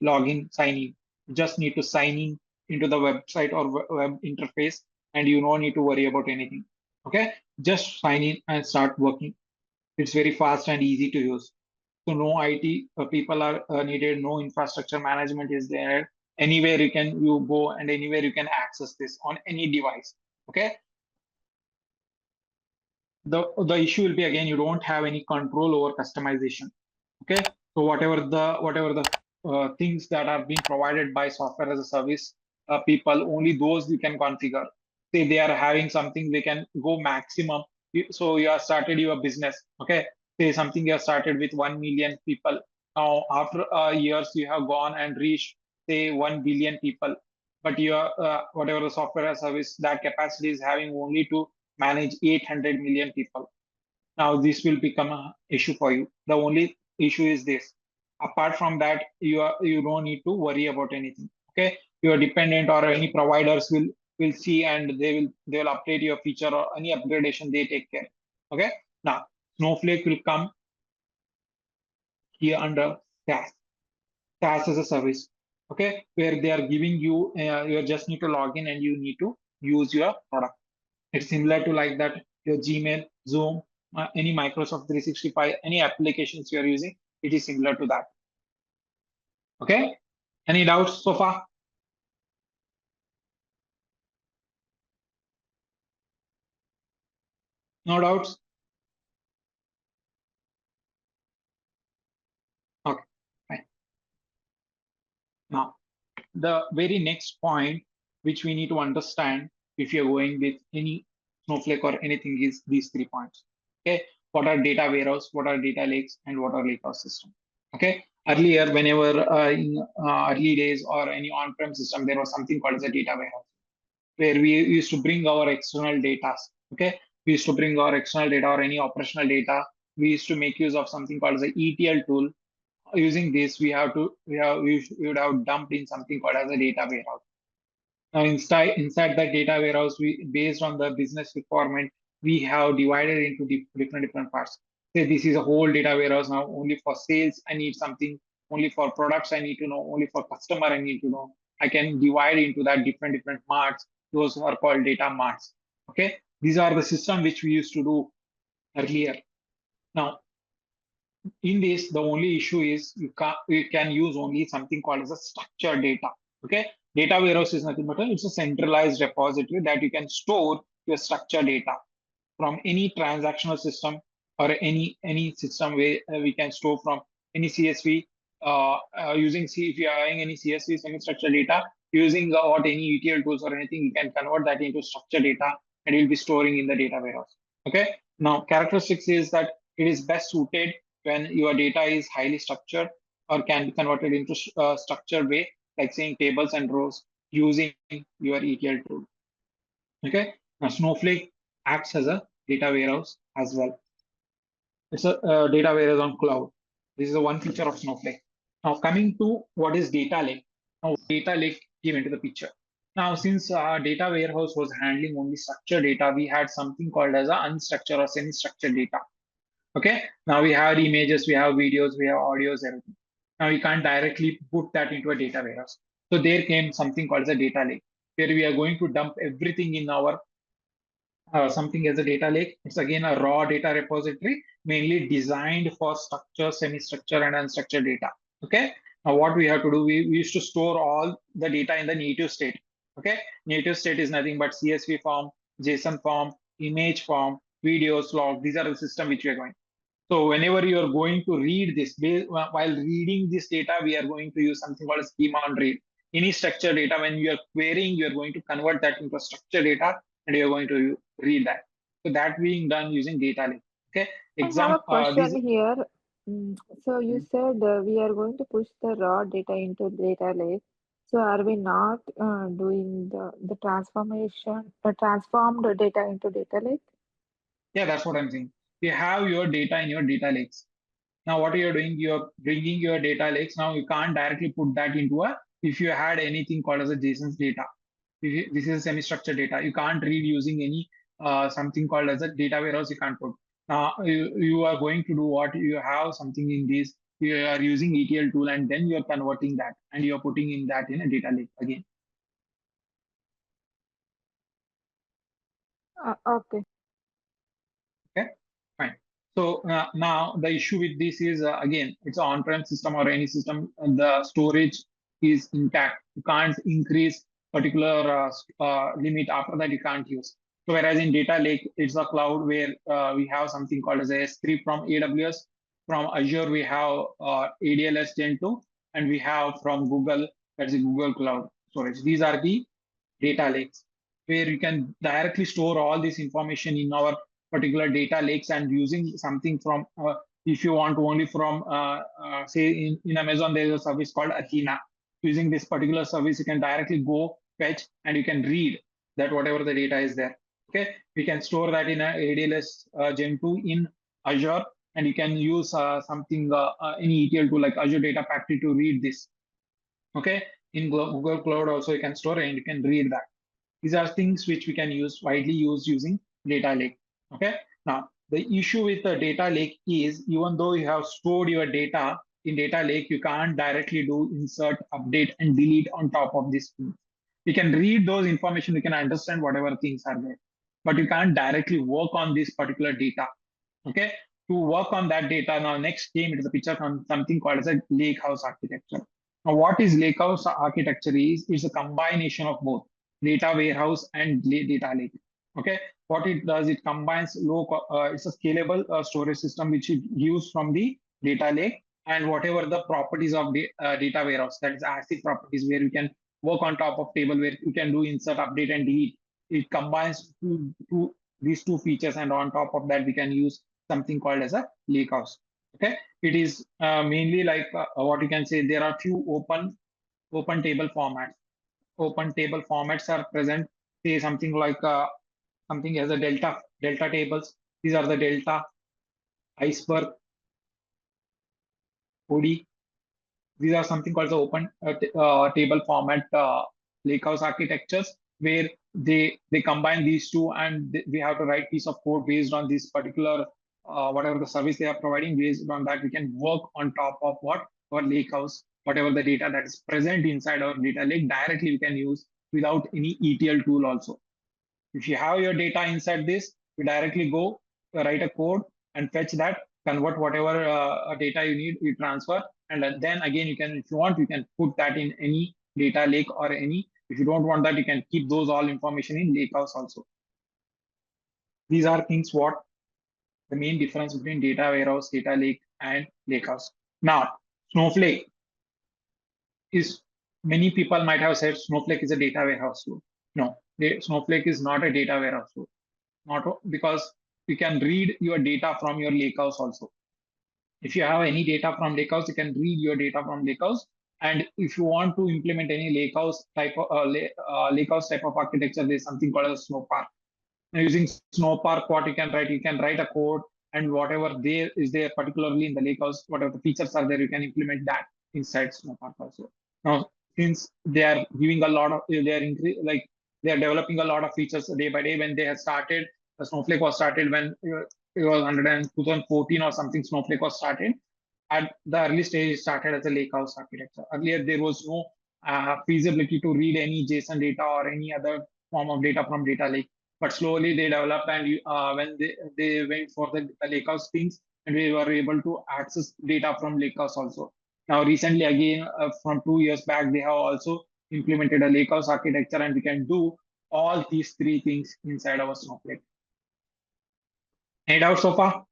login, sign in. You just need to sign in into the website or web interface, and you don't need to worry about anything. Okay, just sign in and start working. It's very fast and easy to use. So no IT people are needed. No infrastructure management is there. Anywhere you go and anywhere you can access this on any device. Okay. The issue will be again you don't have any control over customization. Okay. So whatever the things that are being provided by software as a service people, only those you can configure. Say they are having something, they can go maximum. So you have started your business. Okay. Say something you have started with 1 million people. Now after years you have gone and reached say 1 billion people. But your whatever the software as a service, that capacity is having only to manage 800 million people. Now this will become an issue for you. The only issue is this. Apart from that, you don't need to worry about anything. Okay, your dependent or any providers will see and they will update your feature or any upgradation they take care. Okay, now Snowflake will come here under SaaS. SaaS as a service. Okay, where they are giving you you just need to log in and you need to use your product. It's similar to like that your Gmail, Zoom, any Microsoft 365, any applications you are using, it is similar to that. Okay. Any doubts so far? No doubts? Okay, fine. Now, the very next point which we need to understand if you're going with any Snowflake or anything is these 3 points. Okay. What are data warehouse, what are data lakes, and what are lakehouse system? Okay. Earlier, whenever in early days or any on-prem system, there was something called as a data warehouse. where we used to bring our external data. Okay, we used to bring our external data or any operational data. We used to make use of something called as the ETL tool. Using this, we would have dumped in something called as a data warehouse. Now, inside that data warehouse, based on the business requirement, we have divided into different parts. Say this is a whole data warehouse now. Only for sales, I need something. Only for products, I need to know. Only for customer, I need to know. I can divide into that different marts. Those are called data marts. Okay, these are the system which we used to do earlier. Now, in this, the only issue is you can use only something called as a structured data. Okay, data warehouse is nothing but it's a centralized repository that you can store your structured data from any transactional system or any system where we can store from any CSV using if you are having any CSV semi-structured data using what any ETL tools or anything, you can convert that into structured data and you'll be storing in the data warehouse. Okay. Now, characteristics is that it is best suited when your data is highly structured or can be converted into structured way, like saying tables and rows using your ETL tool. Okay. Now, Snowflake acts as a data warehouse as well. It's a data warehouse on cloud. This is the one feature of Snowflake. Now, coming to what is data lake. Now, data lake came into the picture. Now, since our data warehouse was handling only structured data, we had something called as a unstructured or semi-structured data. Okay. Now we have images, we have videos, we have audios, everything. Now we can't directly put that into a data warehouse. So there came something called as a data lake, where we are going to dump everything in our something as a data lake. It's again a raw data repository, mainly designed for structured, semi-structured, and unstructured data. Okay. Now what we have to do, we used to store all the data in the native state. Okay. Native state is nothing but CSV form, JSON form, image form, videos, log. These are the system which we are going. So whenever you are going to read this, while reading this data, we are going to use something called a schema on read. Any structured data, when you are querying, you are going to convert that into structured data and you are going to read that. So that being done using data lake. Okay. I have a question here. So you said we are going to push the raw data into data lake. So are we not doing the transformation, transformed data into data lake? Yeah, that's what I'm saying. You have your data in your data lakes. Now, what you're doing, you're bringing your data lakes. Now, you can't directly put that into if you had anything called as a JSON data. This is semi-structured data. You can't read using any something called as a data warehouse. You can't put. Now, you are going to do what you have something in this. You are using ETL tool and then you're converting that and you're putting in that in a data lake again. Okay. Okay, fine. So now the issue with this is again, it's an on-prem system or any system, the storage is intact. You can't increase particular limit. After that, you can't use. So whereas in data lake, it's a cloud where we have something called as a S3 from AWS. From Azure, we have ADLS Gen 2, and we have from Google, that's the Google Cloud Storage. These are the data lakes where you can directly store all this information in our particular data lakes and using something from if you want only from say in Amazon there is a service called Athena. Using this particular service you can directly go fetch and you can read that whatever the data is there. Okay, we can store that in a ADLS Gen 2 in Azure and you can use something any ETL tool like Azure Data Factory to read this. Okay, in Google Cloud also you can store and you can read that. These are things which we can use widely used using data lake. Okay. Now the issue with the data lake is even though you have stored your data in data lake, you can't directly do insert, update, and delete on top of this. You can read those information, you can understand whatever things are there, but you can't directly work on this particular data. Okay. To work on that data, now next came into the picture from something called as a Lakehouse architecture. Now, what is Lakehouse architecture is? It's a combination of both data warehouse and data lake. Okay, what it does, it combines it's a scalable storage system which it gives from the data lake and whatever the properties of the data warehouse, that is ASIC properties, where you can work on top of table, where you can do insert, update, and delete. It combines these two features, and on top of that, we can use something called as a lakehouse. Okay, it is mainly like what you can say. There are few open table formats. Open table formats are present say something like something as a delta tables. These are the delta, iceberg, OD. These are something called the open table format lakehouse architectures, where they combine these two, and we have to write piece of code based on this particular whatever the service they are providing. Based on that, we can work on top of what our lakehouse, whatever the data that is present inside our data lake, directly we can use without any ETL tool also. If you have your data inside this, you directly go write a code and fetch that, convert whatever data you need, you transfer, and then again you can, if you want, you can put that in any data lake or any. If you don't want that, you can keep those all information in Lakehouse also. These are things what the main difference between data warehouse, data lake, and Lakehouse. Now, Snowflake is, many people might have said Snowflake is a data warehouse tool. No, Snowflake is not a data warehouse tool. Not because you can read your data from your Lakehouse also. If you have any data from Lakehouse, you can read your data from Lakehouse. And if you want to implement any Lakehouse type of Lakehouse type of architecture, there's something called a Snowpark. Now, using Snowpark, what you can write a code, and whatever there is there, particularly in the Lakehouse, whatever the features are there, you can implement that inside Snowpark also. Now, since they are giving a lot of, they are developing a lot of features day by day. When they had started, the Snowflake was started when it was 2014 or something. Snowflake was started at the early stage. It started as a Lakehouse architecture. Earlier, there was no feasibility to read any JSON data or any other form of data from data lake. But slowly they developed, and when they went for the Lakehouse things, and we were able to access data from Lakehouse also. Now, recently, again, from 2 years back, they have also implemented a Lakehouse architecture, and we can do all these three things inside our Snowflake. Any doubts so far?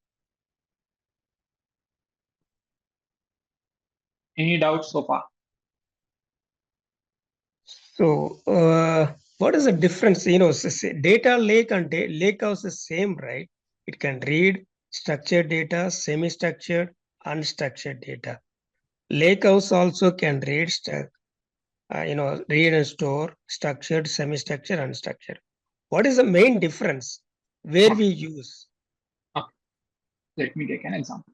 Any doubts so far? So, what is the difference? Data lake and Lakehouse is same, right? It can read structured data, semi-structured, unstructured data. Lakehouse also can read, read and store structured, semi-structured, unstructured. What is the main difference where we use? Let me take an example.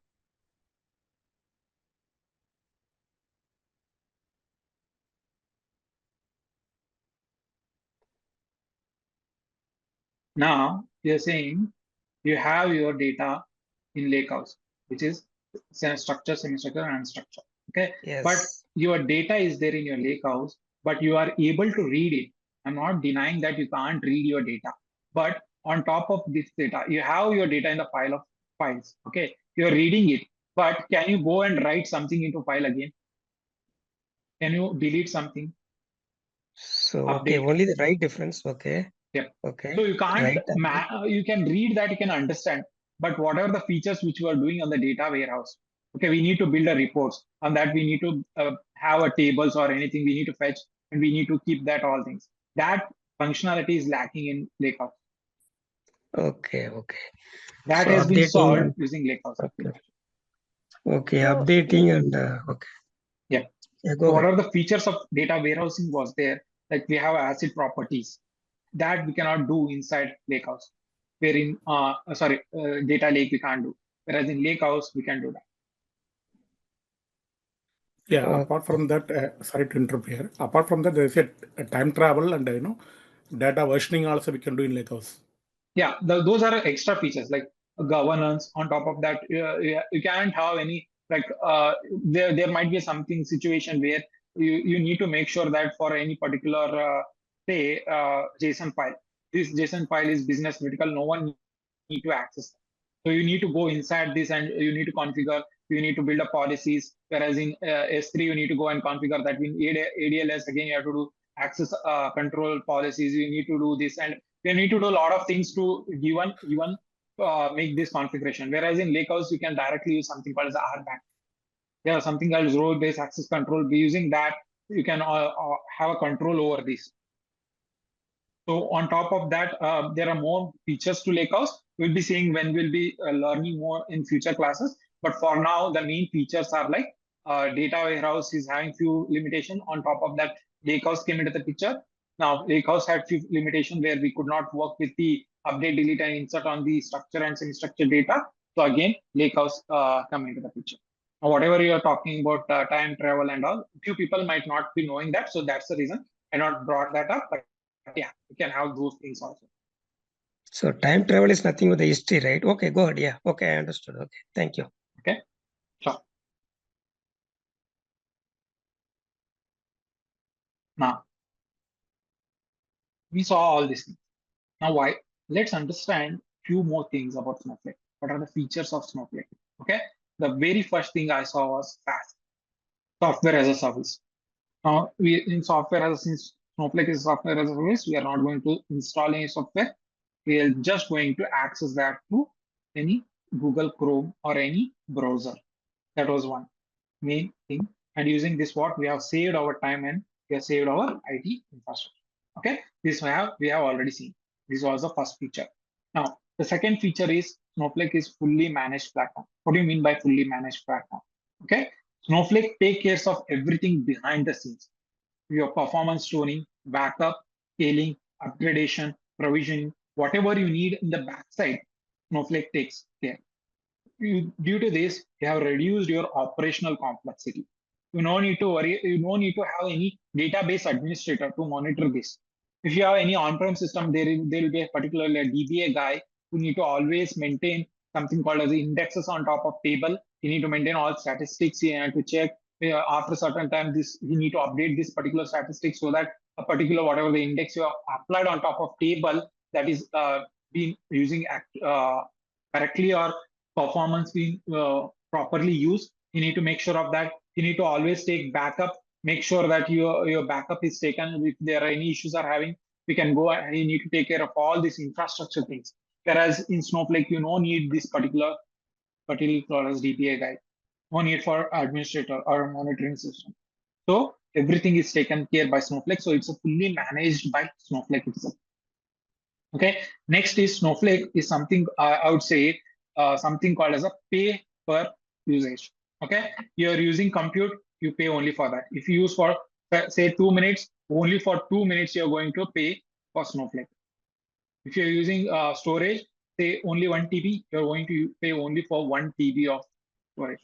Now, you're saying you have your data in Lakehouse, which is structured, semi-structured, and unstructured. Okay. Yes. But your data is there in your Lakehouse, but you are able to read it. I'm not denying that you can't read your data. But on top of this data, you have your data in the file of files. Okay. You're reading it, but can you go and write something into file again? Can you delete something? So, Update. okay, only the right difference. Okay. Yeah. Okay. So you can't, right. you can read that, you can understand, but what are the features which you are doing on the data warehouse? Okay, we need to build a reports on that. We need to have a tables or anything we need to fetch, and we need to keep that all things. That functionality is lacking in Lakehouse. Okay. That So has been solved and, using Lakehouse. Okay, So updating and okay. Yeah. Go So what ahead. are the features of data warehousing was there? Like we have ACID properties that we cannot do inside Lakehouse. Wherein, data lake we can't do. Whereas in Lakehouse we can do that. Yeah, apart from that, sorry to interrupt here. Apart from that, there is a time travel and data versioning also we can do in Lakehouse. Yeah, those are extra features like governance. On top of that, you can't have any there might be something situation where you need to make sure that for any particular say JSON file, this JSON file is business critical. No one need to access. So you need to go inside this and you need to configure. You need to build up policies. Whereas in S3, you need to go and configure that. In ADLS, again, you have to do access control policies. You need to do this, and you need to do a lot of things to even make this configuration. Whereas in Lakehouse, you can directly use something called as RBAC. Yeah, something called role-based access control. By using that, you can have a control over this. So on top of that, there are more features to Lakehouse. We'll be seeing when we'll be learning more in future classes. But for now, the main features are like data warehouse is having few limitations. On top of that, Lakehouse came into the picture. Now, Lakehouse had few limitations where we could not work with the update, delete, and insert on the structure and semi-structured data. So again, Lakehouse come into the picture. Now, whatever you are talking about time travel and all, few people might not be knowing that. So that's the reason I not brought that up. But yeah, you can have those things also. So time travel is nothing with the history, right? Okay, go ahead. Yeah. Okay, I understood. Okay, thank you. Okay, sure. Now, we saw all these things. Now, why? Let's understand few more things about Snowflake. What are the features of Snowflake? Okay, the very first thing I saw was SaaS, software as a service. Now, we in software as a, since Snowflake is software as a service, we are not going to install any software. We are just going to access that through any Google Chrome or any browser. That was one main thing. And using this, what we have saved our time and we have saved our IT infrastructure. Okay, this we have already seen. This was the first feature. Now, the second feature is Snowflake is fully managed platform. What do you mean by fully managed platform? Okay, Snowflake take care of everything behind the scenes. Your performance tuning, backup, scaling, upgradation, provisioning, whatever you need in the backside, Snowflake takes care. Due to this, you have reduced your operational complexity. You no need to worry, you no need to have any database administrator to monitor this. If you have any on-prem system, there will be a particularly a DBA guy who need to always maintain something called as the indexes on top of table. You need to maintain all statistics. You have to check after a certain time you need to update this particular statistic so that a particular whatever the index you have applied on top of table that is being using correctly or performance being properly used. You need to make sure of that. You need to always take backup. Make sure that your backup is taken. If there are any issues are having, we can go and you need to take care of all these infrastructure things. Whereas in Snowflake, you no need this particular as DPA guy. No need for administrator or monitoring system. So everything is taken care by Snowflake. So it's fully managed by Snowflake itself. Okay. Next is Snowflake is something I would say something called as a pay per usage. Okay. You're using compute, you pay only for that. If you use for say 2 minutes, only for 2 minutes you're going to pay for Snowflake. If you're using storage, say only 1 TB, you're going to pay only for 1 TB of storage.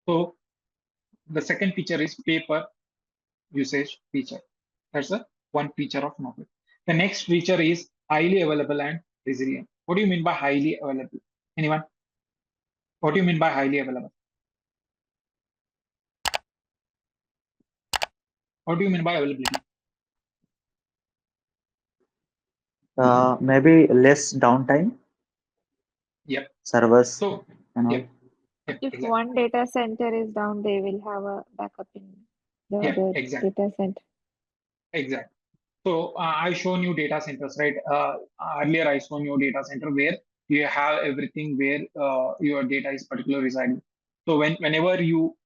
So the second feature is pay per usage feature. That's the one feature of Snowflake. The next feature is highly available and resilient. What do you mean by highly available? Anyone? What do you mean by highly available? What do you mean by availability? Maybe less downtime. Yep. Servers. So, and all. yep. Yep, If exactly. one data center is down, they will have a backup in the other exactly. data center. Exactly. So I shown you data centers, right? Earlier I shown you data center where you have everything where your data is particularly residing. So whenever you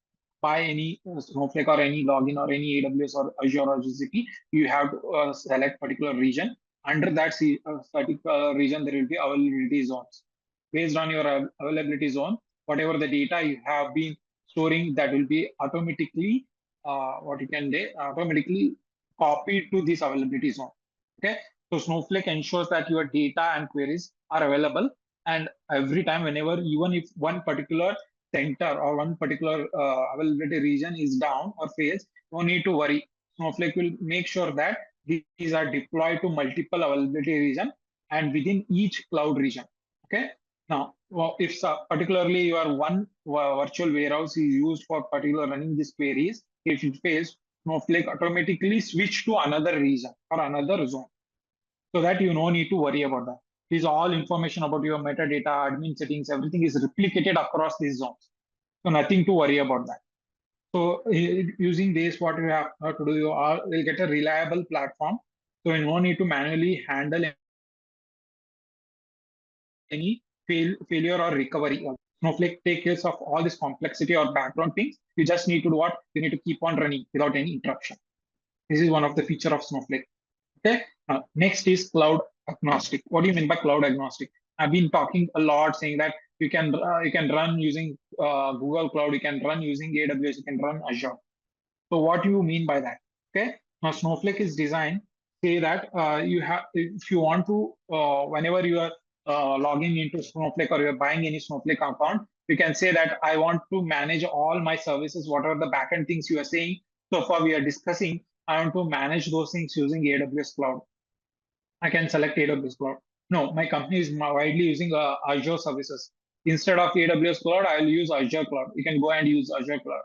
buy any Snowflake or any login or any AWS or Azure or GCP, you have to select particular region. Under that particular region, there will be availability zones. Based on your availability zone, whatever the data you have been storing, that will be automatically automatically copied to this availability zone. Okay, so Snowflake ensures that your data and queries are available, and every time, whenever, even if one particular center or one particular availability region is down or fails, no need to worry. Snowflake will make sure that these are deployed to multiple availability region and within each cloud region. Okay. Now, if particularly your one virtual warehouse is used for particular running these queries, if it fails, Snowflake automatically switch to another region or another zone, so that you no need to worry about that. These all information about your metadata, admin settings, everything is replicated across these zones. So nothing to worry about that. So using this, what you have to do, you will get a reliable platform. So you no need to manually handle any failure or recovery. Snowflake takes care of all this complexity or background things. You just need to do what? You need to keep on running without any interruption. This is one of the feature of Snowflake. Okay. Next is cloud agnostic. What do you mean by cloud agnostic? I've been talking a lot saying that you can run using Google Cloud, you can run using AWS, you can run Azure. So what do you mean by that? Okay. Now Snowflake is designed say that you have, if you want to, whenever you are logging into Snowflake or you're buying any Snowflake account, you can say that I want to manage all my services, whatever the backend things you are saying. So far we are discussing, I want to manage those things using AWS Cloud. I can select AWS Cloud. No, my company is widely using Azure services. Instead of AWS Cloud, I will use Azure Cloud. You can go and use Azure Cloud.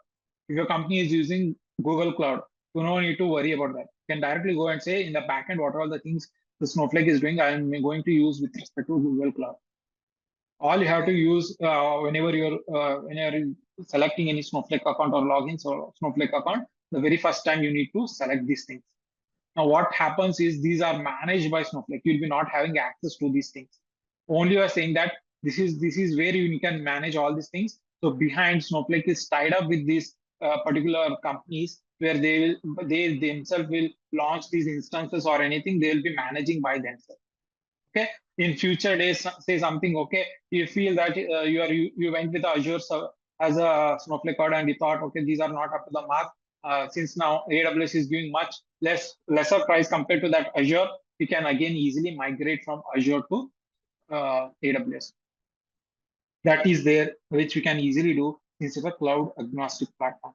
If your company is using Google Cloud, you don't need to worry about that. You can directly go and say in the backend, what are all the things the Snowflake is doing, I am going to use with respect to Google Cloud. All you have to use whenever you're selecting any Snowflake account or logins or Snowflake account, the very first time you need to select these things. Now, what happens is these are managed by Snowflake. You'll be not having access to these things. Only you are saying that this is where you can manage all these things. So behind Snowflake is tied up with these particular companies where they themselves will launch these instances or anything. They will be managing by themselves. Okay. In future days, say something. Okay, you feel that you went with Azure as a Snowflake code and you thought, okay, these are not up to the mark. Since now AWS is giving much lesser price compared to that Azure, you can again easily migrate from Azure to AWS. That is there, which we can easily do since it's a cloud agnostic platform.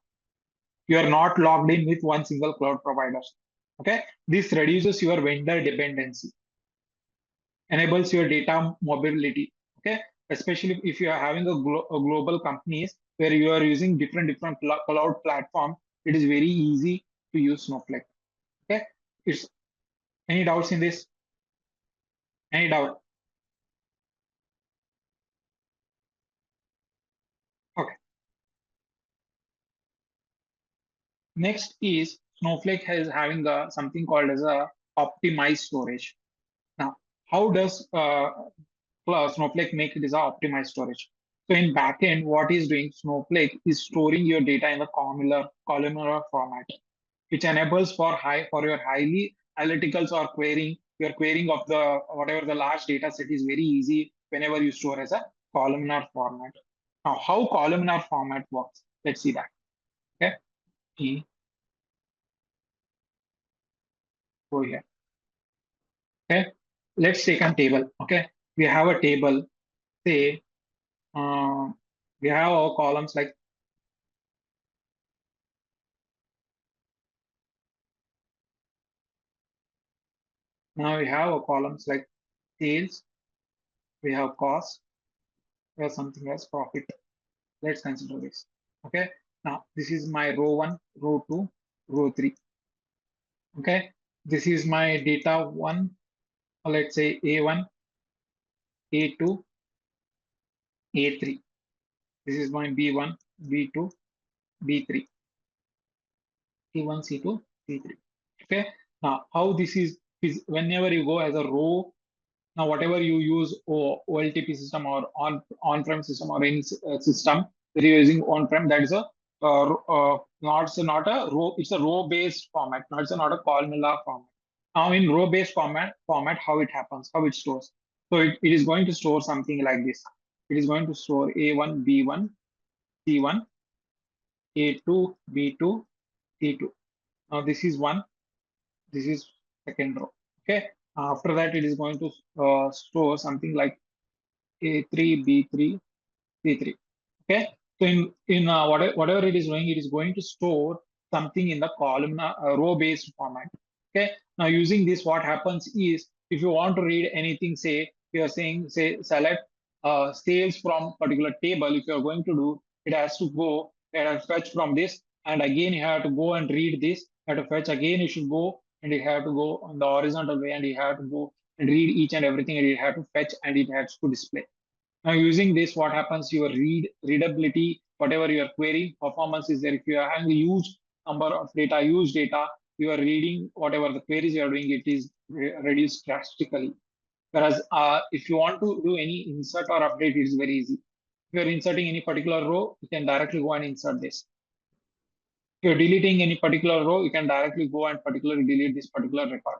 You are not logged in with one single cloud provider. Okay, this reduces your vendor dependency, enables your data mobility. Okay, especially if you are having a global companies where you are using different cloud platform, it is very easy to use Snowflake. Okay, it's any doubts in this? Any doubt? Okay. Next is Snowflake is having something called as a optimized storage. Now, how does Snowflake make it as a optimized storage? So in backend, what is doing Snowflake is storing your data in a columnar format, which enables for your highly analyticals or querying. Your querying of the whatever the large data set is very easy whenever you store as a columnar format. Now, how columnar format works? Let's see that. Okay. Go here. Okay. Let's take a table. Okay. We have a table. Say we have our columns like now we have our columns like sales, we have cost, we have something as profit. Let's consider this. Okay. Now this is my row 1, row 2, row 3. Okay. This is my data 1, let's say A1, A2, A3. This is my B1, B2, B3, C1, C2, C3. Okay. Now how this is whenever you go as a row. Now, whatever you use OLTP system or on-prem system or any system that you're using on-prem, that is a not a row. It's a row-based format. Not a columnar format. Now, in row-based format, how it happens, how it stores. So it is going to store something like this. It is going to store A1, B1, C1, A2, B2, C2. Now, this is one. This is second row. Okay. After that, it is going to store something like A3, B3, C3. Okay. So in whatever it is doing, it is going to store something in the columnar row-based format. Okay. Now using this, what happens is if you want to read anything, say you are saying, say select sales from particular table. If you are going to do, it has to go and fetch from this, and again you have to go and read this. You have to fetch again. You should go and you have to go on the horizontal way, and you have to go and read each and everything, and you have to fetch, and it has to display. Now using this, what happens? Your readability, whatever your query performance is there. If you are having a huge number of data, huge data, you are reading whatever the queries you are doing, it is reduced drastically. Whereas if you want to do any insert or update, it is very easy. If you are inserting any particular row, you can directly go and insert this. If you're deleting any particular row, you can directly go and particularly delete this particular record.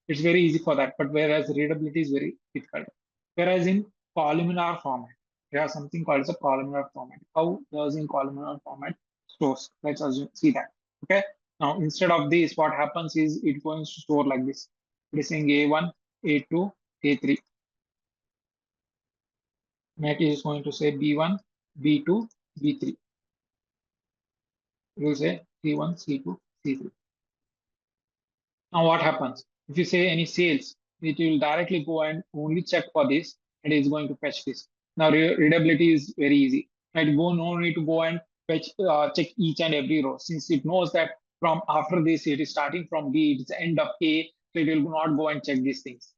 It's very easy for that, but whereas readability is very difficult. Whereas in columnar format, we have something called as a columnar format. How does in columnar format stores? Let's see that. Okay. Now, instead of this, what happens is it's going to store like this. It is saying A1, A2, A3. Next is going to say B1, B2, B3. It will say C1, C2, C3. Now what happens? If you say any sales, it will directly go and only check for this and it's going to fetch this. Now readability is very easy. No need to go and fetch, check each and every row, since it knows that from after this it is starting from B, it's the end of A, so it will not go and check these things.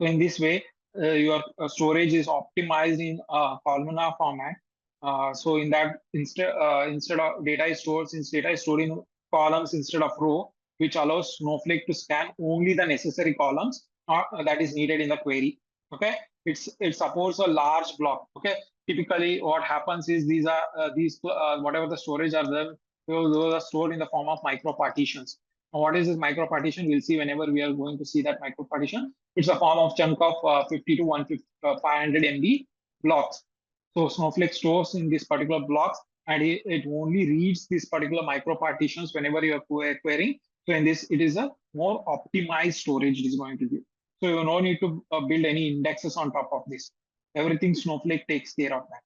So in this way, your storage is optimized in columnar format. So in that instead of data is stored, since data is stored in columns instead of row, which allows Snowflake to scan only the necessary columns that is needed in the query. Okay, it supports a large block. Okay, typically what happens is these whatever the storage are there, those are stored in the form of micro partitions. Now, what is this micro partition? We'll see whenever we are going to see that micro partition. It's a form of chunk of 50 to 150, 500 MB blocks. So Snowflake stores in this particular blocks, and it only reads these particular micro partitions whenever you are querying. So in this, it is a more optimized storage it is going to give. So you no need to build any indexes on top of this. Everything Snowflake takes care of that.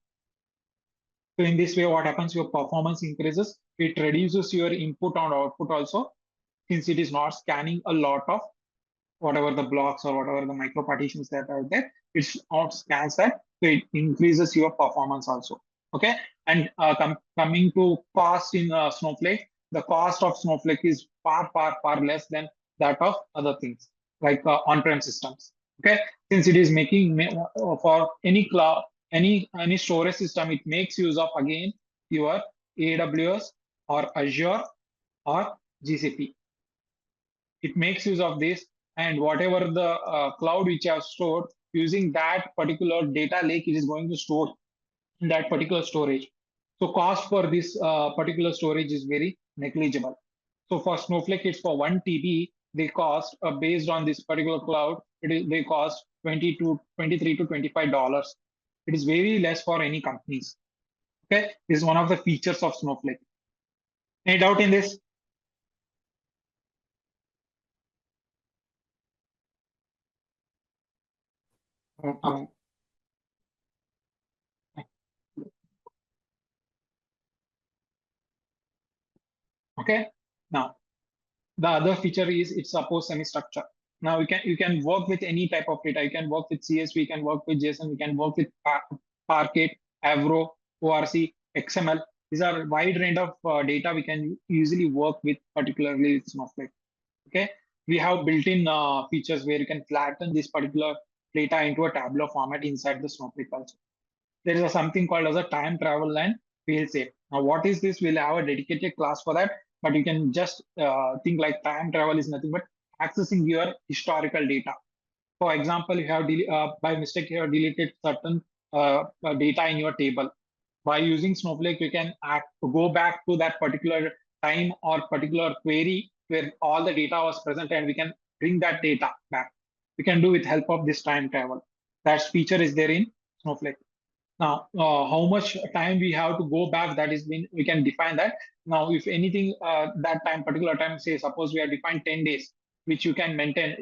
So in this way, what happens? Your performance increases. It reduces your input and output also, since it is not scanning a lot of whatever the blocks or whatever the micro partitions that are there. It not scans that, so it increases your performance also. Okay, and coming to cost in Snowflake, the cost of Snowflake is far less than that of other things like on-prem systems. Okay, since it is making for any cloud, any storage system, it makes use of again your AWS or Azure or GCP. It makes use of this, and whatever the cloud which you have stored, using that particular data lake, it is going to store in that particular storage. So cost for this particular storage is very negligible. So for Snowflake, it's for 1 TB, they cost based on this particular cloud, they cost $23 to $25. It is very less for any companies. Okay, this is one of the features of Snowflake. Any doubt in this? No. Okay, now the other feature is it supports semi-structure. Now you can work with any type of data. You can work with CSV, you can work with JSON, you can work with Parquet, Avro, ORC, XML. These are a wide range of data we can easily work with, particularly with Snowflake. Okay, we have built-in features where you can flatten this particular data into a tabular format inside the Snowflake also. There is something called as a time travel and failsafe. Now, what is this? We'll have a dedicated class for that, but you can just think like time travel is nothing but accessing your historical data. For example, you have by mistake you have deleted certain data in your table. By using Snowflake, you can go back to that particular time or particular query where all the data was present, and we can bring that data back. We can do with help of this time travel. That feature is there in Snowflake. Now, how much time we have to go back, that is we can define that. Now, if anything, that time, particular time, say, suppose we have defined 10 days, which you can maintain.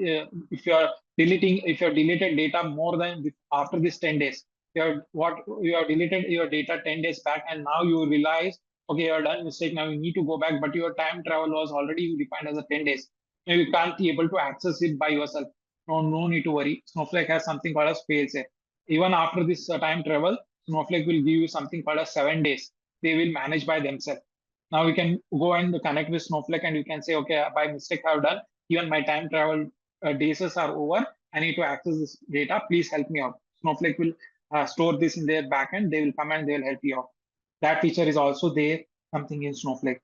If you're deleted data more than after this 10 days, you have deleted your data 10 days back, and now you realize, okay, you're done mistake, now you need to go back, but your time travel was already defined as a 10 days. Now you can't be able to access it by yourself. No need to worry. Snowflake has something called as failsafe. Even after this time travel, Snowflake will give you something called as 7 days. They will manage by themselves. Now you can go and connect with Snowflake, and you can say, okay, by mistake I've done, even my time travel days are over. I need to access this data. Please help me out. Snowflake will store this in their backend. They will come and they will help you out. That feature is also there, something in Snowflake.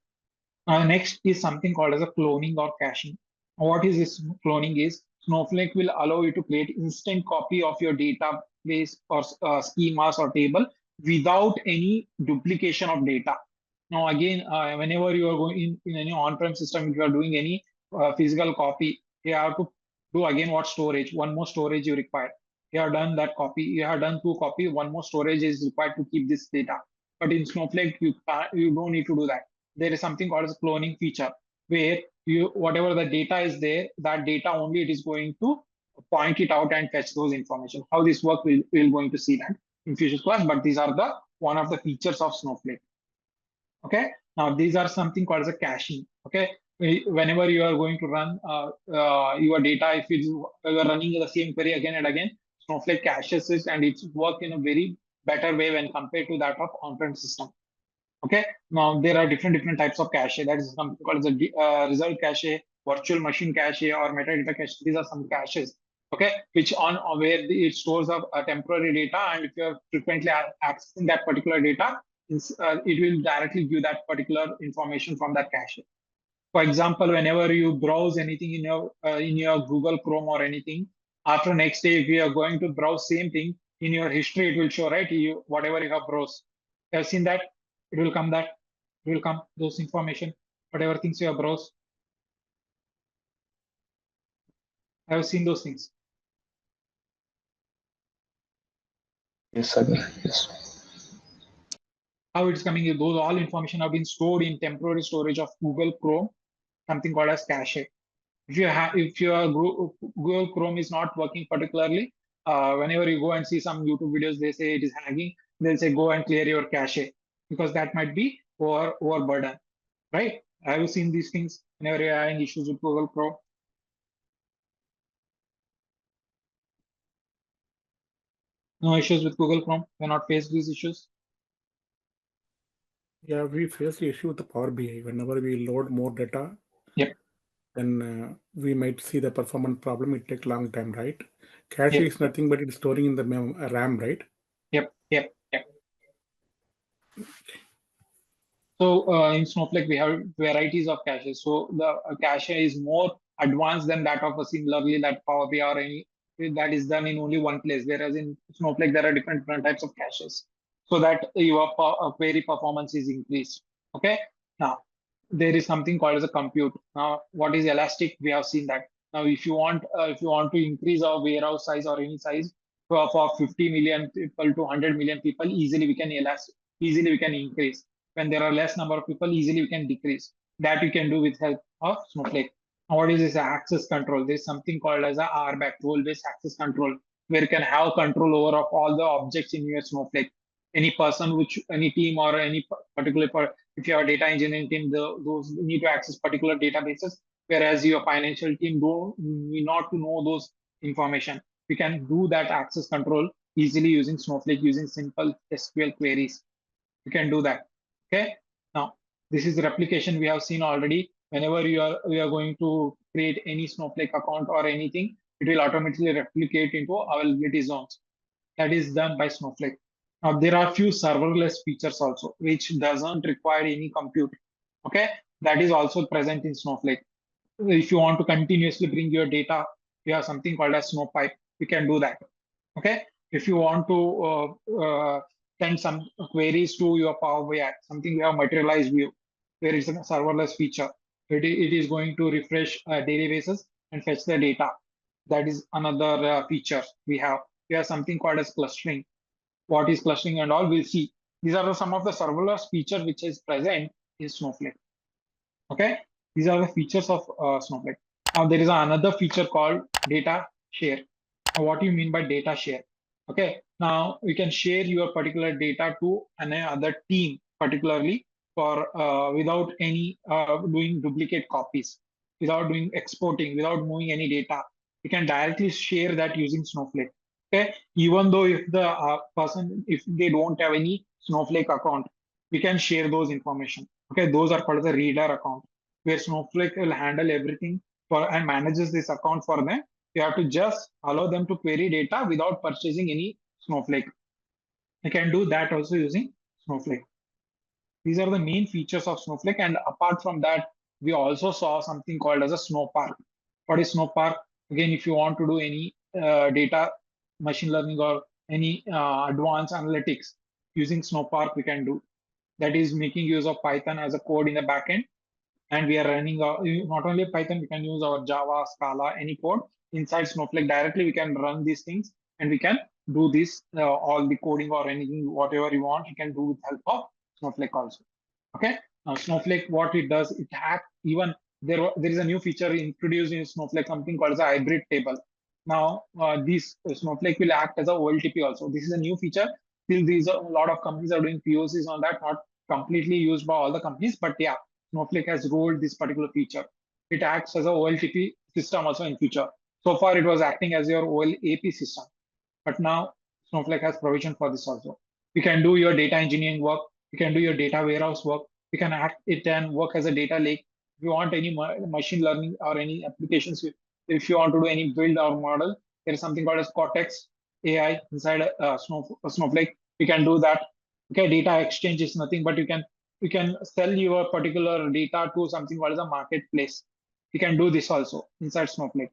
Next is something called as a cloning or caching. What is this cloning is? Snowflake will allow you to create instant copy of your database or schemas or table without any duplication of data. Now, again, whenever you are going in any on-prem system, if you are doing any physical copy, you have to do again what storage, one more storage you require. You have done that copy, you have done 2 copy, one more storage is required to keep this data. But in Snowflake, you don't need to do that. There is something called as a cloning feature, where whatever the data is there, that data only it is going to point it out and fetch those information. How this works, we'll going to see that in future class, but these are the one of the features of Snowflake. Okay, now these are something called as a caching. Okay, whenever you are going to run your data, if you are running the same query again and again, Snowflake caches it and it's work in a very better way when compared to that of on-prem system. Okay, now there are different types of cache. That is something called as a result cache, virtual machine cache, or metadata cache. These are some caches. Okay, which on where it stores up temporary data, and if you are frequently accessing that particular data, it will directly give that particular information from that cache. For example, whenever you browse anything in your Google Chrome or anything, after next day, if you are going to browse same thing in your history, it will show, right? You whatever you have browsed. You have seen that it will come those information, whatever things you have browsed. I have seen those things. Yes, Sagar. Yes. How it's coming? Those all information have been stored in temporary storage of Google Chrome, something called as cache. If your Google Chrome is not working particularly, whenever you go and see some YouTube videos, they say it is hanging. They'll say go and clear your cache because that might be overburden, right? Have you seen these things whenever you're having issues with Google Chrome? No issues with Google Chrome? You're not faced these issues? Yeah, we face the issue with the Power BI. Whenever we load more data, Yep. then we might see the performance problem. It takes long time, right? Cache Yep. is nothing but it's storing in the RAM, right? Yep. So in Snowflake, we have varieties of caches. So the cache is more advanced than that of a similarly that Power BI or any that is done in only one place. Whereas in Snowflake, there are different types of caches, so that your query performance is increased. Okay. Now there is something called as a compute. Now what is elastic? We have seen that. Now if you want to increase our warehouse size or any size for 50 million people to 100 million people, easily we can increase. When there are less number of people, easily we can decrease. That you can do with help of Snowflake. Now, what is this access control? There is something called as a RBAC, role-based access control, where you can have control over of all the objects in your Snowflake. Any person, any team or any particular, if you have a data engineering team, those need to access particular databases, whereas your financial team need not to know those information. We can do that access control easily using Snowflake, using simple SQL queries. You can do that. Okay. Now, this is the replication we have seen already. Whenever we are going to create any Snowflake account or anything, it will automatically replicate into availability zones. That is done by Snowflake. Now, there are few serverless features also, which doesn't require any compute. Okay. That is also present in Snowflake. If you want to continuously bring your data, we have something called as Snowpipe. We can do that. Okay. If you want to send some queries to your Power BI, something we have materialized view, where it's a serverless feature. It is going to refresh databases and fetch the data. That is another feature we have. We have something called as clustering. What is clustering and all, we'll see. These are some of the serverless features which is present in Snowflake. Okay, these are the features of Snowflake. Now there is another feature called data share. Now, what do you mean by data share? Okay, now we can share your particular data to another team, particularly for without any doing duplicate copies, without doing exporting, without moving any data. We can directly share that using Snowflake. Okay, even though if the person, if they don't have any Snowflake account, we can share those information. Okay, those are called the reader account, where Snowflake will handle everything for and manages this account for them. You have to just allow them to query data without purchasing any Snowflake. You can do that also using Snowflake. These are the main features of Snowflake. And apart from that, we also saw something called as a Snowpark. What is Snowpark? Again, if you want to do any data machine learning or any advanced analytics using Snowpark, we can do. That is making use of Python as a code in the backend. And we are running not only Python, we can use our Java, Scala, any code inside Snowflake directly. We can run these things and we can do this, all the coding or anything, whatever you want, you can do with help of Snowflake also. Okay. Now Snowflake, what it does, it hacks even there is a new feature introduced in Snowflake, something called as a hybrid table. Now, this Snowflake will act as a OLTP also. This is a new feature. Still, these a lot of companies are doing POCs on that, not completely used by all the companies, but yeah, Snowflake has rolled this particular feature. It acts as a OLTP system also in future. So far, it was acting as your OLAP system, but now Snowflake has provision for this also. You can do your data engineering work. You can do your data warehouse work. You can act it and work as a data lake. If you want any machine learning or any applications, if you want to do any build or model, there is something called as Cortex AI inside Snowflake. You can do that. Okay, data exchange is nothing, but you can sell your particular data to something called as a marketplace. You can do this also inside Snowflake.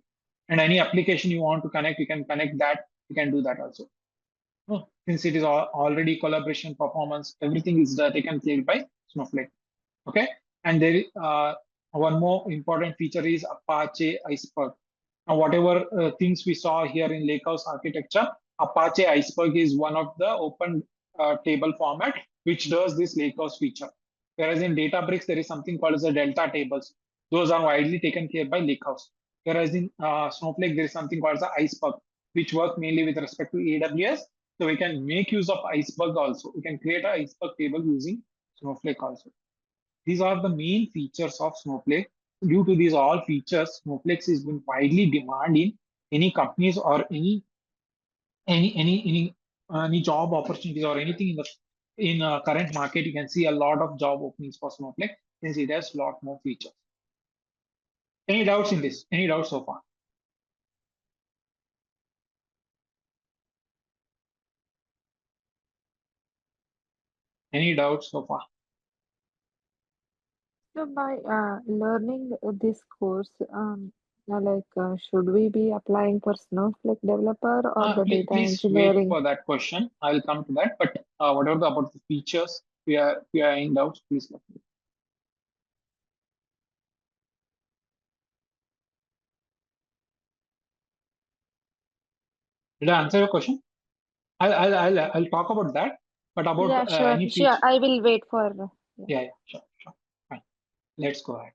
And any application you want to connect, you can connect that. You can do that also. Since it is already collaboration performance, everything is taken care by Snowflake. Okay, and there is one more important feature is Apache Iceberg. Now, whatever things we saw here in Lakehouse architecture, Apache Iceberg is one of the open table format which does this Lakehouse feature. Whereas in Databricks, there is something called as a Delta tables. Those are widely taken care by Lakehouse. Whereas in Snowflake, there is something called as a Iceberg, which work mainly with respect to AWS. So we can make use of Iceberg also. We can create an Iceberg table using Snowflake also. These are the main features of Snowflake. Due to these all features, Snowflake is been widely demanded in any companies or any job opportunities or anything in current market. You can see a lot of job openings for Snowflake since it has a lot more features. Any doubts in this? Any doubts so far? Any doubts so far? So by learning this course, should we be applying for Snowflake developer or the data Please wait engineering? for that question. I will come to that. But whatever about the features, we are in doubts, please let me. Did I answer your question? I'll talk about that. But about Yeah, sure, any sure. feature. I will wait for. Yeah, sure. Fine. Let's go ahead.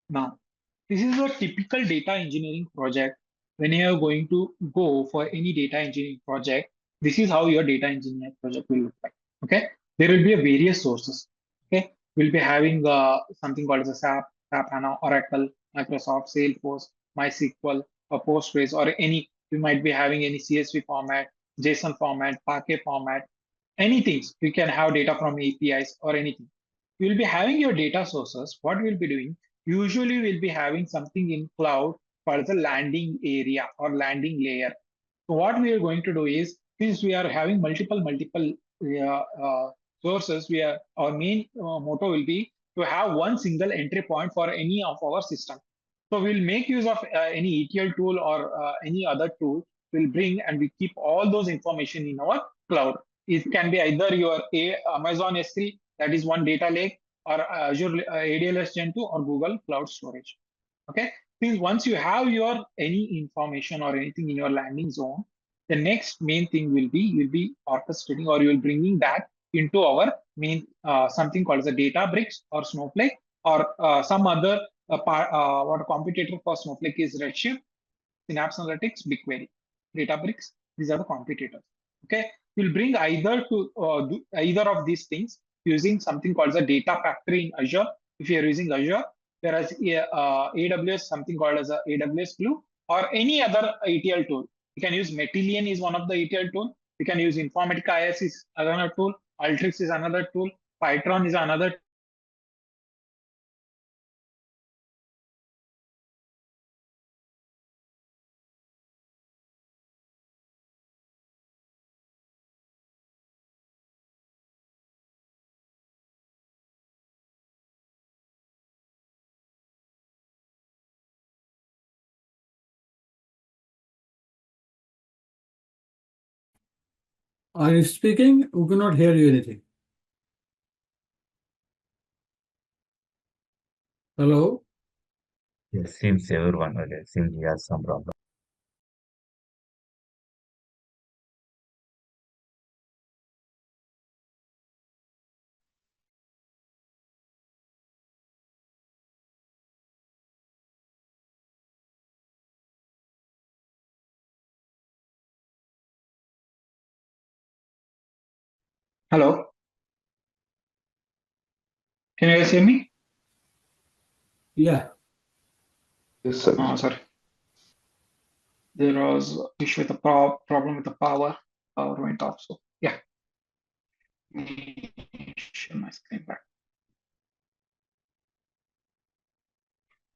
Now, this is a typical data engineering project. When you are going to go for any data engineering project, this is how your data engineering project will look like. Okay, there will be a various sources. Okay, we'll be having something called as a SAP HANA, Oracle, Microsoft, Salesforce, MySQL, or Postgres, or any. You might be having any CSV format, JSON format, Parquet format, anything. You can have data from APIs or anything. You will be having your data sources. What we'll be doing, usually we'll be having something in cloud called the landing area or landing layer. So what we are going to do is, since we are having multiple sources, our main motto will be to have one single entry point for any of our system. So we'll make use of any ETL tool or any other tool. We'll bring and we keep all those information in our cloud. It can be either your Amazon S3, that is one data lake, or Azure ADLS Gen 2 or Google Cloud Storage. Okay. Since once you have your any information or anything in your landing zone, the next main thing will be orchestrating or you will bringing that into our main something called as a Databricks or Snowflake or some other what a competitor for Snowflake is Redshift, Synapse Analytics, BigQuery, Databricks. These are the competitors. Okay, we'll bring either either of these things using something called the data factory in Azure. If you are using Azure, whereas AWS something called as a AWS Glue or any other ETL tool. You can use Matillion is one of the ETL tool. You can use Informatica IaaS is another tool. Alteryx is another tool. Python is another Are you speaking? We cannot hear you anything. Hello? Yes, seems everyone, okay, seems he has some problem. Hello, can you guys hear me? Yeah. Yes, sir. Oh, sorry. There was issue with the problem with the power. Power went off. So yeah. Let me share my screen back.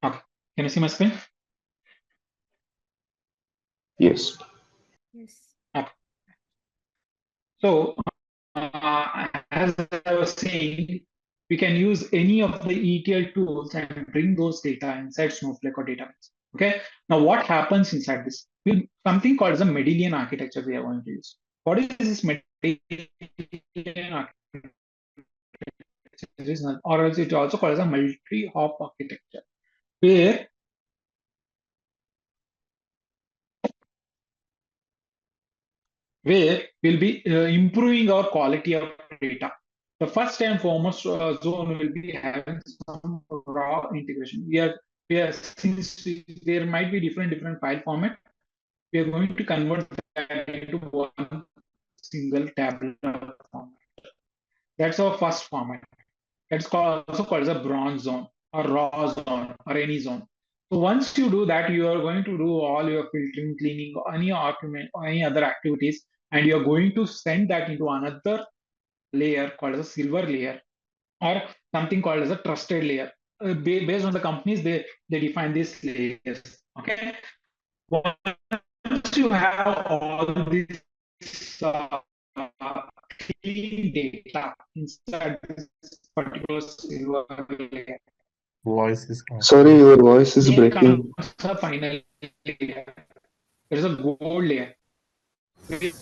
Okay. Can you see my screen? Yes. Yes. Okay. So as I was saying, we can use any of the ETL tools and bring those data inside Snowflake or Databricks. Okay. Now, what happens inside this? Something called as a Medallion architecture we are going to use. What is this Medallion architecture? Or else it also called as a multi-hop architecture, where we'll be improving our quality of data. The first and foremost zone will be having some raw integration. We are since there might be different file format, we are going to convert that into one single tabular format. That's our first format. That's also called as a bronze zone or raw zone or any zone. So once you do that, you are going to do all your filtering, cleaning, any argument, or any other activities, and you are going to send that into another layer called as a silver layer or something called as a trusted layer. Based on the companies, they define these layers. Okay. Once you have all this clean data inside this particular silver layer, Voice is not Sorry, clear. your voice is then breaking. comes the final layer. There is a gold layer. We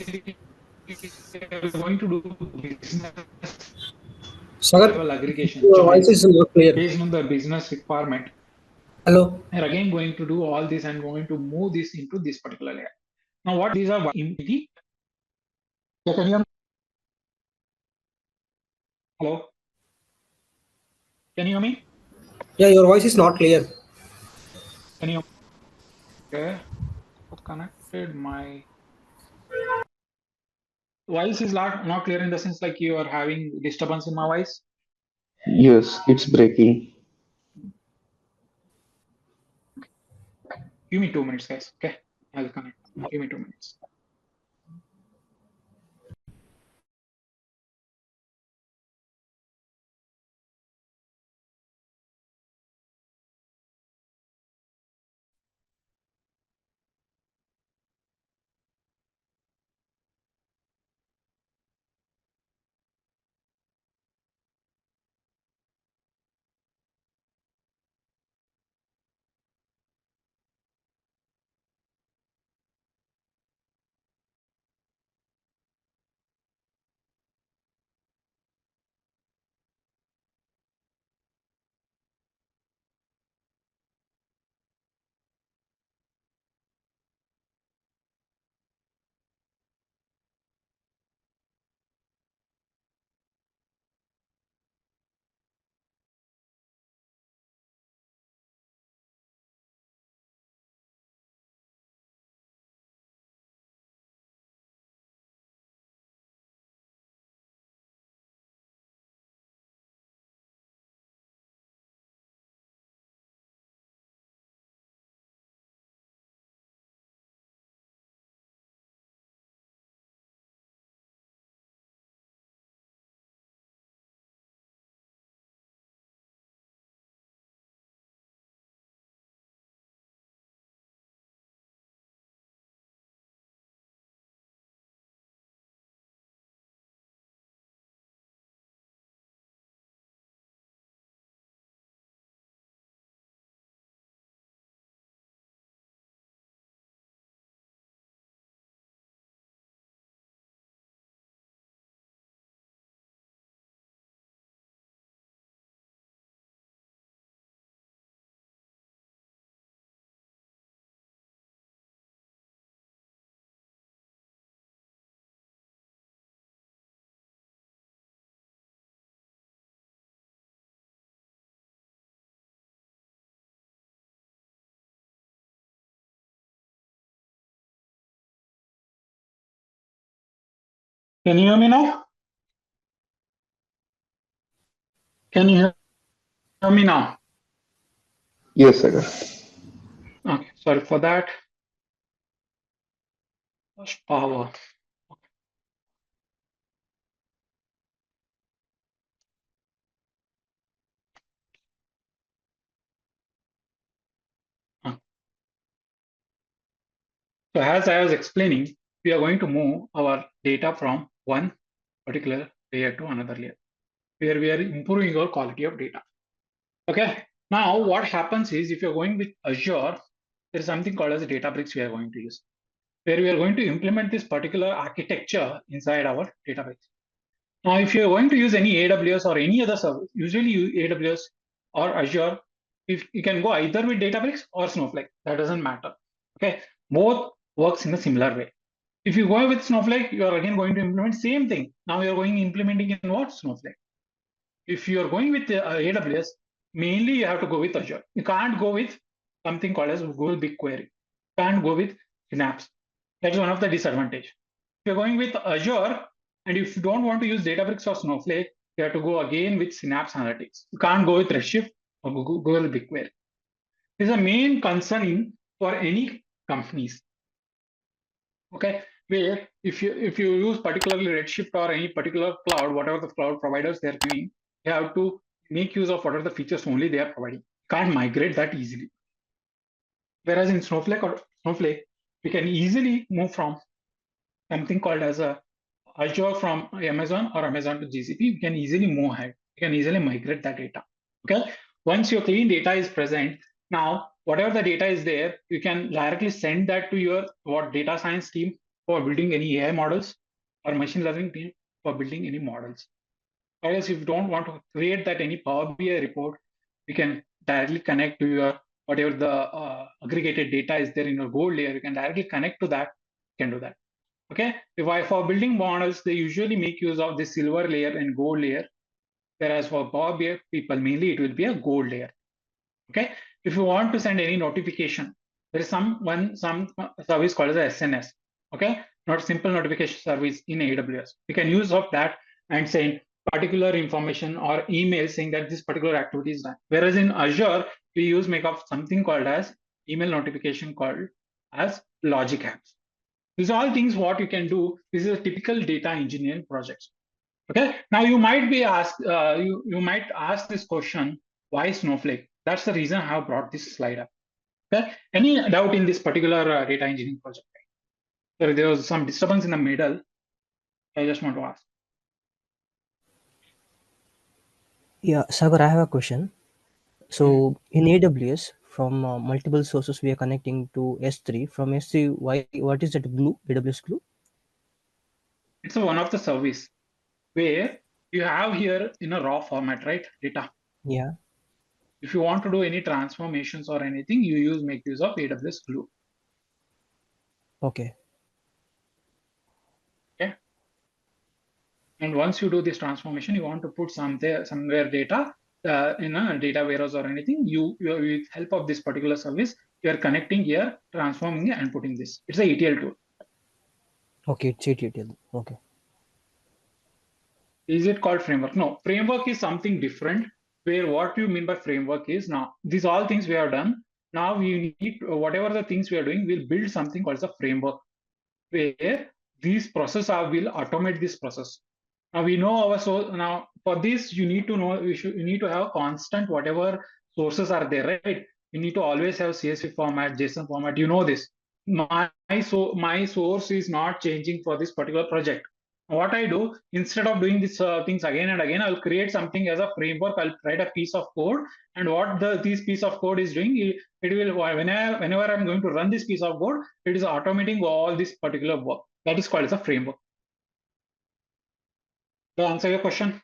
are going to do business Sagar, level aggregation your voice is choice not clear. based on the business requirement. Hello. And again, going to do all this and going to move this into this particular layer. Now, what these are empty? Yeah, can you hear me? Hello, can you hear me? Yeah, your voice is not clear. Can you? Okay, connected. My voice is not clear in the sense like you are having disturbance in my voice. Yes, it's breaking. Give me 2 minutes, guys. Okay, I'll connect. Give me 2 minutes. Can you hear me now? Can you hear me now? Yes, Sagar. Okay, sorry for that. Power. So as I was explaining, we are going to move our data from one particular layer to another layer, where we are improving our quality of data. Okay. Now what happens is, if you're going with Azure, there is something called as Databricks we are going to use, where we are going to implement this particular architecture inside our Databricks. Now, if you're going to use any AWS or any other service, usually use AWS or Azure, if you can go either with Databricks or Snowflake, that doesn't matter. Okay, both works in a similar way. If you go with Snowflake, you are again going to implement same thing. Now you're going implementing in what? Snowflake. If you are going with AWS, mainly you have to go with Azure. You can't go with something called as Google BigQuery. You can't go with Synapse. That's one of the disadvantage. If you're going with Azure, and if you don't want to use Databricks or Snowflake, you have to go again with Synapse Analytics. You can't go with Redshift or Google BigQuery. This is a main concern for any companies. Okay, where if you use particularly Redshift or any particular cloud, whatever the cloud providers they're doing, you have to make use of whatever the features only they are providing. You can't migrate that easily. Whereas in Snowflake, we can easily move from something called as a Azure from Amazon or Amazon to GCP. You can easily move ahead. You can easily migrate that data. Okay. Once your clean data is present, now whatever the data is there, you can directly send that to your data science team for building any AI models, or machine learning team for building any models. Whereas if you don't want to create that any Power BI report, you can directly connect to your whatever the aggregated data is there in your gold layer. You can directly connect to that. You can do that. Okay, for building models, they usually make use of the silver layer and gold layer, whereas for Power BI people, mainly it will be a gold layer. Okay, if you want to send any notification, there is some service called as SNS. Okay, not simple notification service in AWS. You can use of that and send particular information or email saying that this particular activity is done. Whereas in Azure, we make of something called as email notification called as logic apps. These are all things what you can do. This is a typical data engineering project. Okay. Now you might be asked, you might ask this question, why Snowflake? That's the reason I have brought this slide up. Okay. Any doubt in this particular data engineering project? So there was some disturbance in the middle. I just want to ask. Yeah, Sagar, I have a question. So in AWS, from multiple sources, we are connecting to S3. From S3, what is that glue? AWS glue? It's one of the service where you have here in a raw format, right? Data. Yeah. If you want to do any transformations or anything, you make use of AWS glue. Okay. Okay. And once you do this transformation, you want to put somewhere data in a data warehouse or anything. You with help of this particular service, you are connecting here, transforming and putting this. It's a ETL tool. Okay, it's ETL. Okay. Is it called framework? No, framework is something different. Where what you mean by framework is, now these all things we have done. Now we need whatever the things we are doing, we'll build something called a framework, where these processes will automate this process. Now we know now for this you need to know you need to have constant whatever sources are there, right? You need to always have CSV format, JSON format. You know this. My source is not changing for this particular project. What I do, instead of doing these things again and again, I'll create something as a framework. I'll write a piece of code, and what this piece of code is doing, it will whenever I'm going to run this piece of code, it is automating all this particular work. That is called as a framework. To answer your question.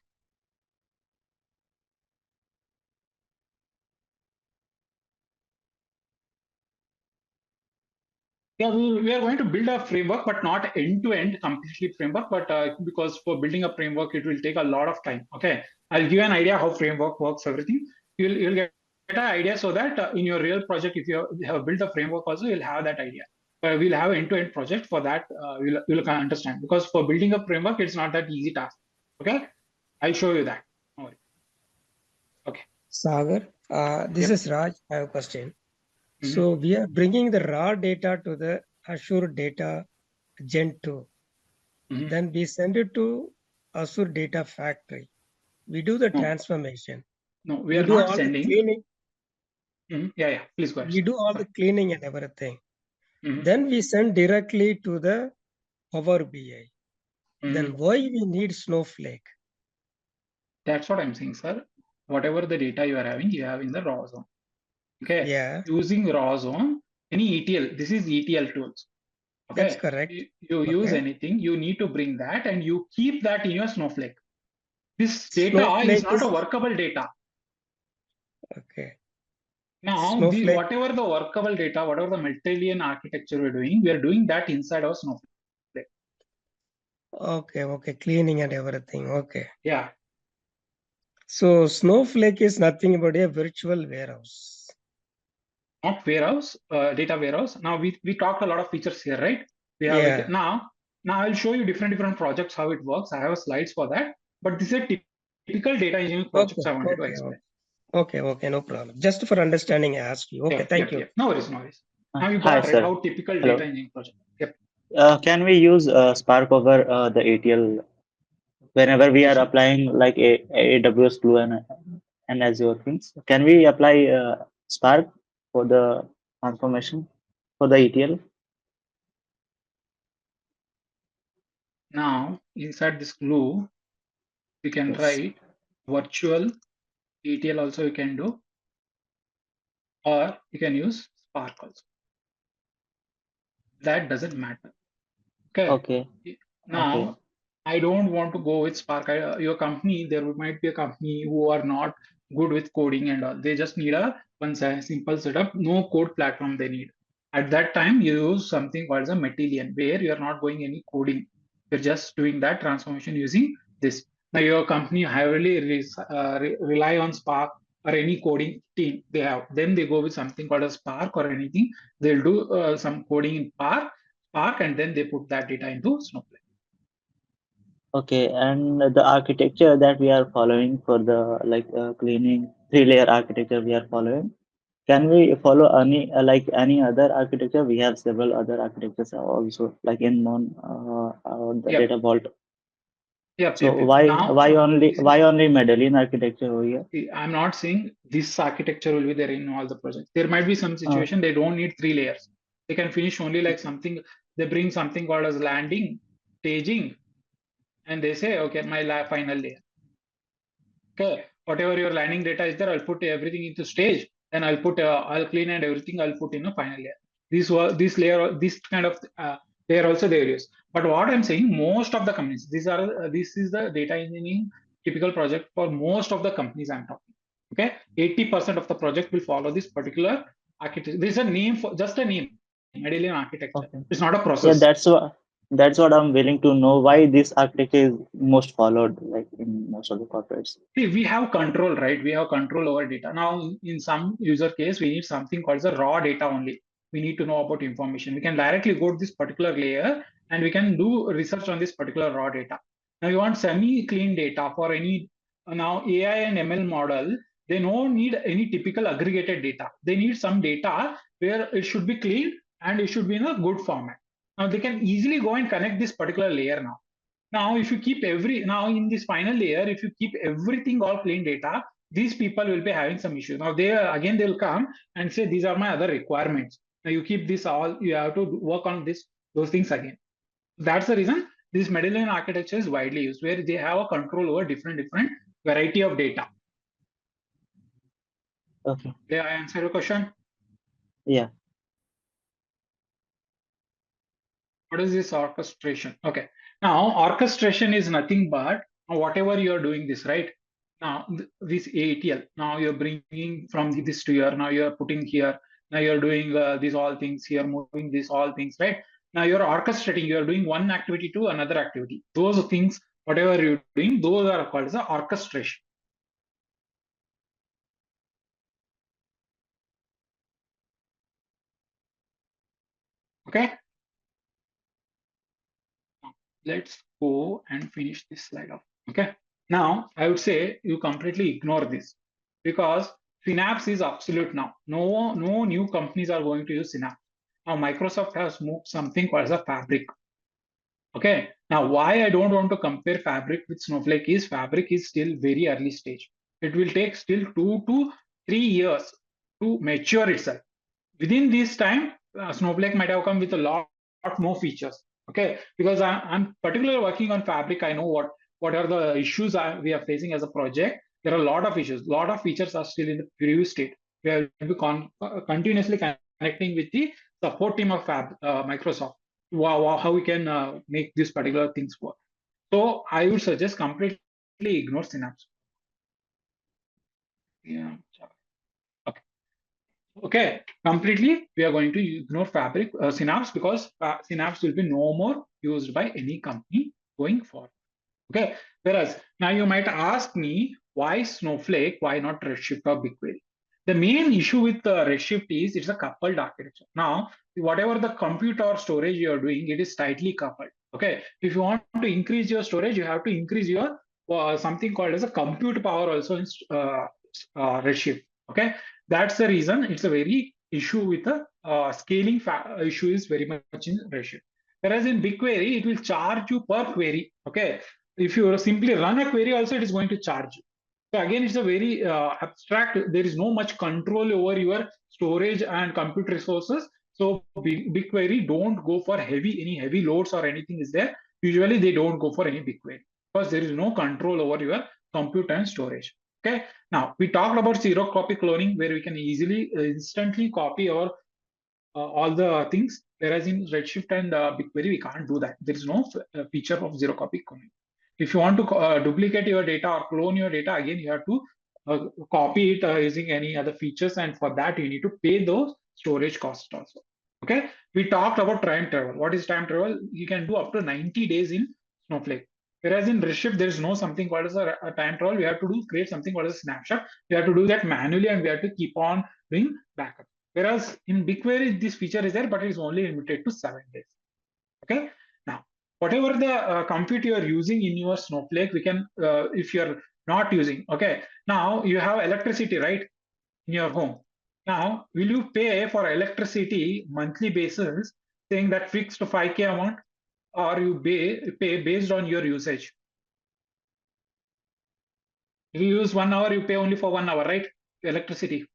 Yeah, we are going to build a framework, but not end-to-end completely framework. But because for building a framework, it will take a lot of time. Okay, I'll give you an idea how framework works, everything. You'll get an idea so that in your real project, if you have built a framework also, you'll have that idea. We'll have an end-to-end project for that. You'll understand, because for building a framework, it's not that easy task. Okay, I'll show you that. Sagar, this is Raj. I have a question. Mhm. So we are bringing the raw data to the Azure Data Gen 2. Mhm. Then we send it to Azure Data Factory. We do the No. transformation. No, we We are do not all the sending. cleaning. Yeah, please go ahead. We sir. do all the Sorry. cleaning and everything. Mhm. Then we send directly to the Power BI. Mhm. Then why we need Snowflake? That's what I'm saying, sir. Whatever the data you are having, you have in the raw zone. Okay. Yeah, Using raw zone, any ETL, this is ETL tools. that's Okay. correct. You use Okay. anything, you need to bring that and you keep that in your Snowflake. This data Snowflake is not is a workable data. okay. Now, Snowflake. whatever the workable data, whatever the Matillion architecture we're doing, we are doing that inside our Snowflake. Okay. Cleaning and everything. Okay. Yeah. So Snowflake is nothing but a virtual warehouse. Not warehouse, data warehouse. Now we talked a lot of features here, right? We have it Yeah. now. Now I'll show you different projects how it works. I have slides for that. But this is a typical data engineering projects I wanted to explain. Okay, no problem. Just for understanding, I asked you. Okay, thank you. No worries. Now you Hi, got right sir. how typical Hello. data engineering project. Yep. Can we use Spark over the ATL whenever we are applying like AWS Glue and Azure things? Can we apply Spark for the transformation for the ETL? Now inside this glue, you can Yes. write virtual ETL also you can do, or you can use Spark also. That doesn't matter. Okay. Now, Okay. I don't want to go with Spark. Your company, there might be a company who are not good with coding and all. They just need a simple setup, no code platform they need. At that time, you use something called a Matillion, where you are not going any coding. You're just doing that transformation using this. Now, your company heavily rely on Spark or any coding team they have. Then they go with something called a Spark or anything. They'll do some coding in Spark, and then they put that data into Snowflake. Okay. And the architecture that we are following for the like cleaning 3-layer architecture we are following. Can we follow any like any other architecture? We have several other architectures also, like in the Yep. data vault. Yep. So why only Medallion architecture over here? I'm not saying this architecture will be there in all the projects. There might be some situation they don't need 3 layers. They can finish only like something. They bring something called as landing, staging, and they say, okay, my final layer. Okay, whatever your landing data is there, I'll put everything into stage, and I'll clean and everything. I'll put in a final layer. This layer, this kind of layer also there is. But what I'm saying, most of the companies, this is the data engineering typical project for most of the companies I'm talking. Okay, 80% of the project will follow this particular architecture. This is a name for just a name, Medallion architecture. Okay. It's not a Yeah, process. that's what I'm willing to know. Why this architecture is most followed, like in most of the corporates. See, we have control, right? We have control over data. Now, in some user case, we need something called the raw data only. We need to know about information. We can directly go to this particular layer and we can do research on this particular raw data. Now, you want semi-clean data for any, now AI and ML model, they don't need any typical aggregated data. They need some data where it should be clean and it should be in a good format. Now, they can easily go and connect this particular layer now. Now, if you keep now in this final layer, if you keep everything all clean data, these people will be having some issues. Now they'll come and say, these are my other requirements. Now you keep this all, you have to work on those things again. That's the reason this Medallion architecture is widely used, where they have a control over different variety of data. Okay. Did I answer your question? Yeah. What is this orchestration? Okay. Now, orchestration is nothing but whatever you're doing this, right? Now, this ATL, now you're bringing from this to here, now you're putting here, now you're doing these all things here, moving these all things, right? Now you're orchestrating, you're doing one activity to another activity. Those things, whatever you're doing, those are called as the orchestration. Okay. Let's go and finish this slide off. Okay. Now, I would say you completely ignore this. because Synapse is absolute now. No new companies are going to use Synapse. Now Microsoft has moved something called as a Fabric. Okay. Now why I don't want to compare Fabric with Snowflake is Fabric is still very early stage. It will take still 2 to 3 years to mature itself. Within this time, Snowflake might have come with a lot more features. Okay, because I'm particularly working on Fabric. I know what are the issues we are facing as a project. There are a lot of issues. A lot of features are still in the preview state. We are continuously connecting with the support team of Microsoft. How we can make these particular things work. So I would suggest completely ignore Synapse. Yeah. Okay, completely we are going to ignore Fabric Synapse because Synapse will be no more used by any company going forward. Okay, whereas now you might ask me why Snowflake, why not Redshift or BigQuery? The main issue with Redshift is it's a coupled architecture. Now, whatever the compute or storage you are doing, it is tightly coupled. Okay, if you want to increase your storage, you have to increase your something called as a compute power also in Redshift. Okay, that's the reason it's a very issue with the scaling issue is very much in Redshift. Whereas in BigQuery, it will charge you per query. Okay, if you simply run a query, also it is going to charge you. So again, it's a very abstract. There is no much control over your storage and compute resources. So BigQuery don't go for any heavy loads or anything is there. Usually they don't go for any BigQuery because there is no control over your compute and storage. Okay. Now we talked about zero copy cloning where we can easily instantly copy our all the things. Whereas in Redshift and BigQuery, we can't do that. There is no feature of zero copy cloning. If you want to duplicate your data or clone your data, again, you have to copy it using any other features. And for that, you need to pay those storage costs also. Okay. We talked about time travel. What is time travel? You can do up to 90 days in Snowflake. Whereas in Redshift, there is no something called as a time travel. We have to create something called as a snapshot. We have to do that manually and we have to keep on doing backup. Whereas in BigQuery, this feature is there, but it is only limited to 7 days. Okay. Now, whatever the compute you are using in your Snowflake, we can, if you're not using, okay. Now you have electricity, right, in your home. Now, will you pay for electricity monthly basis, saying that fixed 5K amount, or you pay based on your usage? If you use 1 hour, you pay only for 1 hour, right? Electricity.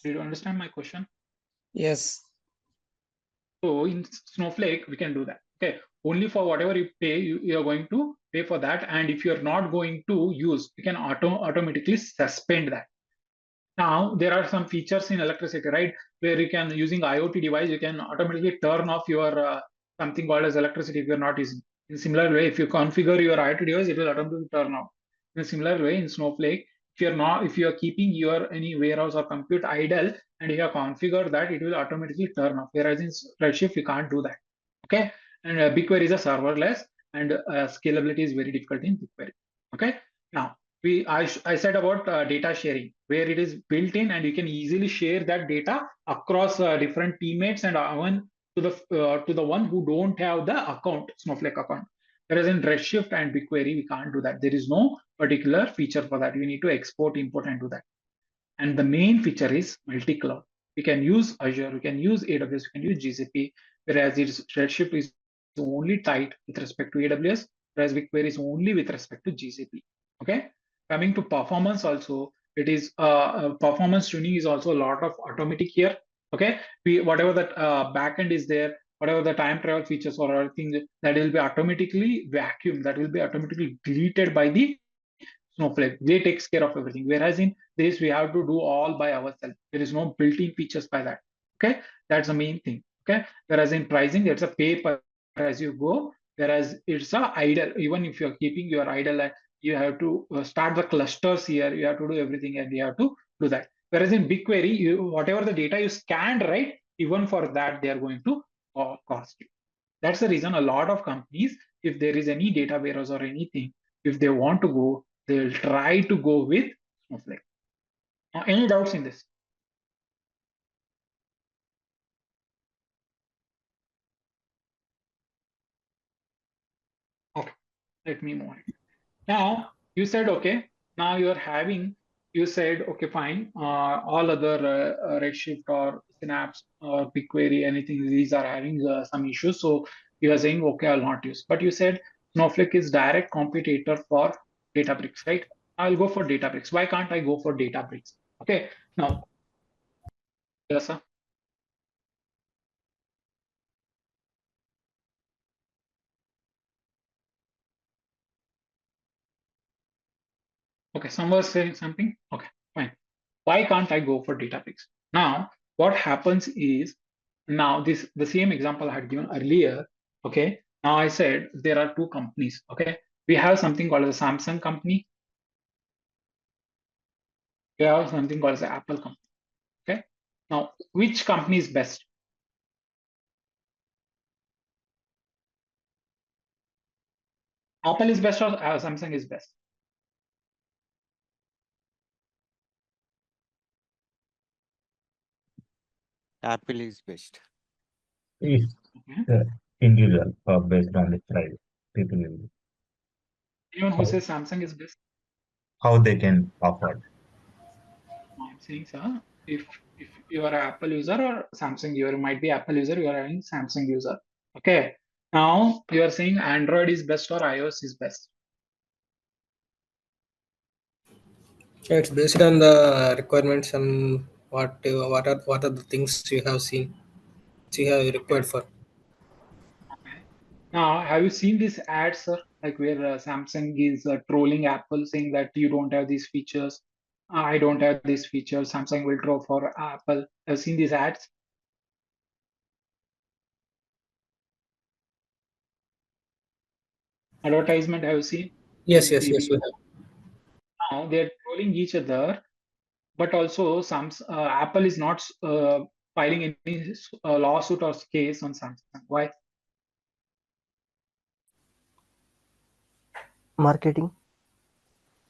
Did you understand my question? Yes. So in Snowflake, we can do that. Okay, only for whatever you pay, you are going to pay for that. And if you're not going to use, you can automatically suspend that. Now, there are some features in electricity, right? Where you can, using IoT device, you can automatically turn off your something called as electricity if you're not using. In similar way, if you configure your IoT device, it will automatically turn off. In a similar way, in Snowflake, if you are keeping your any warehouse or compute idle and you have configured that, it will automatically turn off. Whereas in Redshift, you can't do that. Okay, and BigQuery is a serverless, and scalability is very difficult in BigQuery. Okay, now I said about data sharing, where it is built in and you can easily share that data across different teammates and even to the one who don't have the account, Snowflake account. Whereas in Redshift and BigQuery, we can't do that. There is no particular feature for that. We need to export, import, and do that. And the main feature is multi-cloud. We can use Azure, we can use AWS, we can use GCP, whereas Redshift is only tied with respect to AWS, whereas BigQuery is only with respect to GCP. Okay. Coming to performance also, it is performance tuning is also a lot of automatic here. Okay. Whatever that backend is there, whatever the time travel features or other things that will be automatically vacuumed, that will be automatically deleted by the Snowflake. They takes care of everything. Whereas in this, we have to do all by ourselves. There is no built-in features by that. Okay, that's the main thing. Okay, whereas in pricing, it's a pay per as you go. Whereas it's a idle. Even if you're keeping your idle, you have to start the clusters here. You have to do everything, and you have to do that. Whereas in BigQuery, whatever the data you scanned, right? Even for that, they are going to cost you. That's the reason a lot of companies, if there is any data warehouse or anything, if they want to go, they will try to go with Snowflake. Any doubts in this? Okay. Let me move it. Now you said, okay, now you said, okay, fine. All other Redshift or Synapse or BigQuery, anything, these are having some issues. So you are saying, okay, I'll not use. But you said Snowflake is direct competitor for Databricks, right? I'll go for Databricks. Why can't I go for Databricks? Okay, now, yes, sir. Okay, someone saying something. Okay, fine. Why can't I go for Databricks? Now, what happens is, now the same example I had given earlier. Okay, now I said there are two companies. Okay, we have something called as a Samsung company. We have something called as an Apple company. Okay, now which company is best? Apple is best or Samsung is best? Apple is best. Is Okay. individual or based on the price people will Anyone who says Samsung is best? how they can afford. I'm saying, sir, if you are an Apple user or Samsung user, you might be Apple user, you are a Samsung user. Okay. Now you are saying Android is best or iOS is best. Yeah, it's based on the requirements and what are the things you have seen, you have required for. Okay. Now, have you seen these ads, sir? Like where Samsung is trolling Apple, saying that you don't have these features. I don't have these features. Samsung will troll for Apple. Have you seen these ads? Advertisement, have you seen? Yes, In yes, yes, TV. we have. Now they're trolling each other, but also Apple is not filing any lawsuit or case on Samsung. Why? Marketing.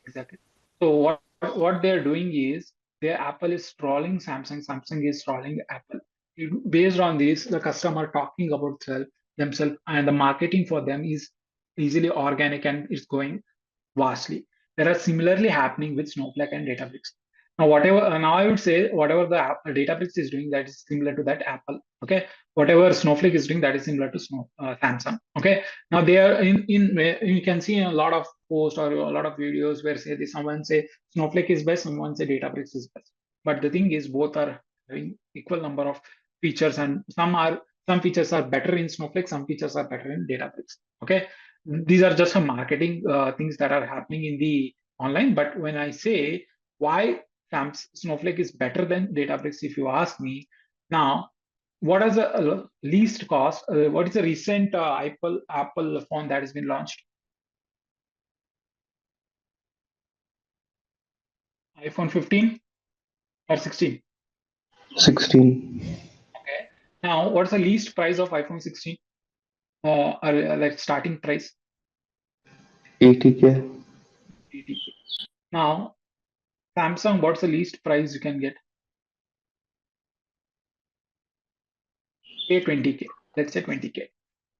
Exactly. So what they're doing is their Apple is trolling Samsung, Samsung is trolling Apple. Based on this, the customer talking about themselves and the marketing for them is easily organic and it's going vastly. There are similarly happening with Snowflake and Databricks. Now, now I would say whatever the Databricks is doing, that is similar to that Apple. Okay, whatever Snowflake is doing, that is similar to Samsung. Okay, now they are you can see a lot of posts or a lot of videos where someone say Snowflake is best, someone say Databricks is best. But the thing is, both are having equal number of features, and some features are better in Snowflake, some features are better in Databricks. Okay, these are just some marketing things that are happening in the online. But when I say why Snowflake is better than Databricks, if you ask me, now what is the least cost? What is the recent Apple phone that has been launched? iPhone 15 or 16? 16. Okay. Now, what's the least price of iPhone 16? Or like starting price? 80K. 80K. Now, Samsung, what's the least price you can get? Say 20K. Let's say 20K.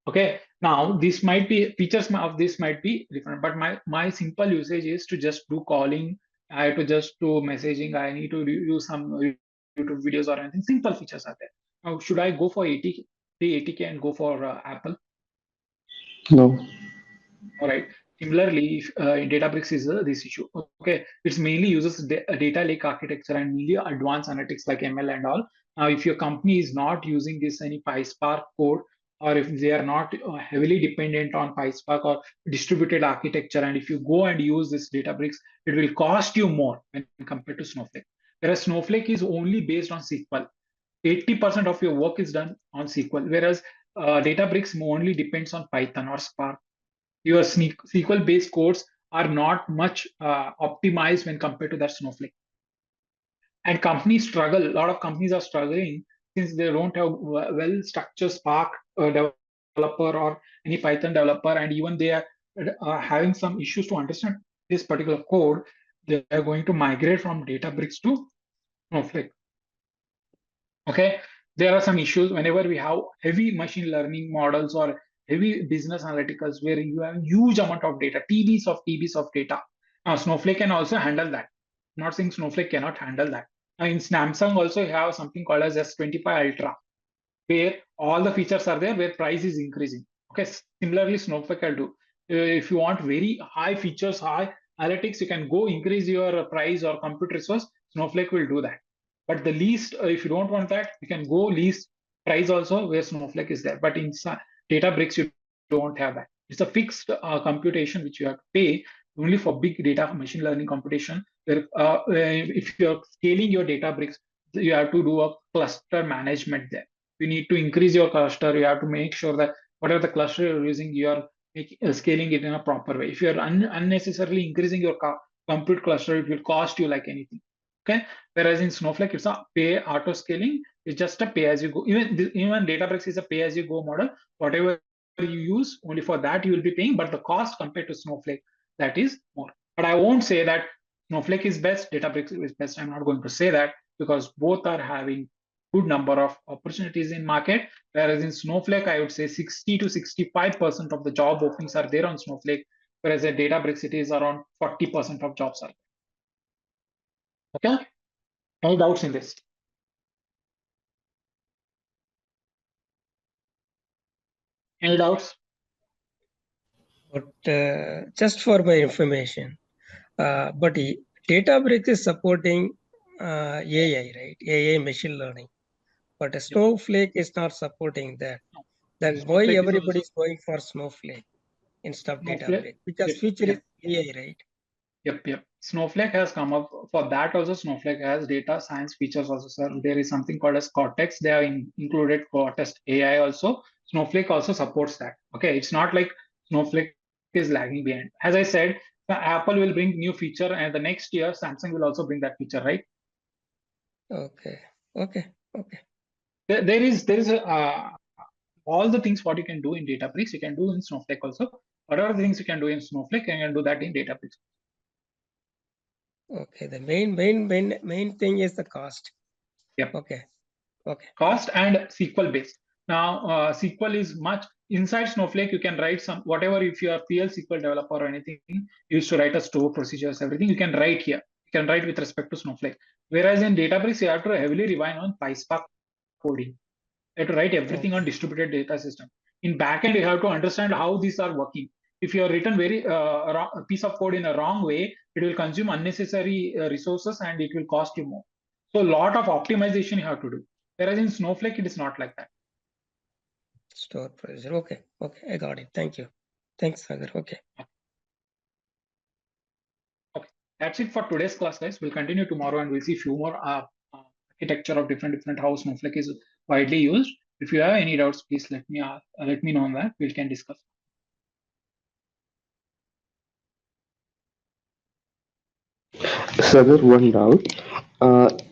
Okay. Now, this might be features of this might be different, but my simple usage is to just do calling. I have to just do messaging. I need to use some YouTube videos or anything. Simple features are there. Now, should I go for 80K and go for Apple? No. All right. Similarly, in Databricks is this issue. Okay, it's mainly uses a data lake architecture and mainly advanced analytics like ML and all. Now, if your company is not using this any PySpark code, or if they are not heavily dependent on PySpark or distributed architecture, and if you go and use this Databricks, it will cost you more when compared to Snowflake. Whereas Snowflake is only based on SQL. 80% of your work is done on SQL, whereas Databricks only depends on Python or Spark. Your SQL based codes are not much optimized when compared to that Snowflake. And companies struggle, a lot of companies are struggling since they don't have well structured Spark developer or any Python developer, and even they are having some issues to understand this particular code. They are going to migrate from Databricks to Snowflake. Okay, there are some issues whenever we have heavy machine learning models or heavy business analyticals where you have huge amount of data, TBs of data. Now Snowflake can also handle that. I'm not saying Snowflake cannot handle that. Now in Samsung also you have something called as S25 Ultra, where all the features are there, where price is increasing. Okay, similarly Snowflake will do. If you want very high features, high analytics, you can go increase your price or compute resource. Snowflake will do that. But the least, if you don't want that, you can go least price also where Snowflake is there. But in Databricks, you don't have that. It's a fixed computation which you have to pay only for big data machine learning computation. Where if you're scaling your Databricks, you have to do a cluster management there. You need to increase your cluster. You have to make sure that whatever the cluster you're using, you are scaling it in a proper way. If you're unnecessarily increasing your compute cluster, it will cost you like anything. Okay. Whereas in Snowflake, it's a pay auto scaling. It's just a pay as you go. Even Databricks is a pay as you go model. Whatever you use, only for that you will be paying. But the cost compared to Snowflake, that is more. But I won't say that Snowflake is best, Databricks is best. I'm not going to say that because both are having good number of opportunities in market. Whereas in Snowflake, I would say 60 to 65% of the job openings are there on Snowflake. Whereas at Databricks, it is around 40% of jobs are there. Okay. Any doubts in this? Any doubts? But just for my information, but Databricks is supporting AI, right? AI machine learning. But Snowflake is not supporting that. Then why Snowflake is everybody also is going for Snowflake instead of Snowflake. Databricks? Because Yep, future is yep. AI, right? Yep. Snowflake has come up for that also. Snowflake has data science features also, sir. There is something called as Cortex. They have included Cortex AI also. Snowflake also supports that. Okay, it's not like Snowflake is lagging behind. As I said, Apple will bring new feature, and the next year Samsung will also bring that feature, right? Okay. There is all the things what you can do in Databricks, you can do in Snowflake also. Whatever things you can do in Snowflake, you can do that in Databricks. Okay. The main thing is the cost. Yep. Okay. Cost and SQL based. Now, SQL is much inside Snowflake. You can write some whatever. If you are PL SQL developer or anything, you used to write a store procedures, everything you can write here. You can write with respect to Snowflake. Whereas in Databricks, you have to heavily rely on PySpark coding. You have to write everything on distributed data system. In backend, you have to understand how these are working. If you have written very a piece of code in a wrong way, it will consume unnecessary resources and it will cost you more. So a lot of optimization you have to do. Whereas in Snowflake, it is not like that. Store procedure. Okay. I got it. Thank you. Thanks, Sagar. Okay. That's it for today's class, guys. We'll continue tomorrow and we'll see few more architecture of different how Snowflake is widely used. If you have any doubts, please let me know on that. We can discuss. Sagar, one doubt.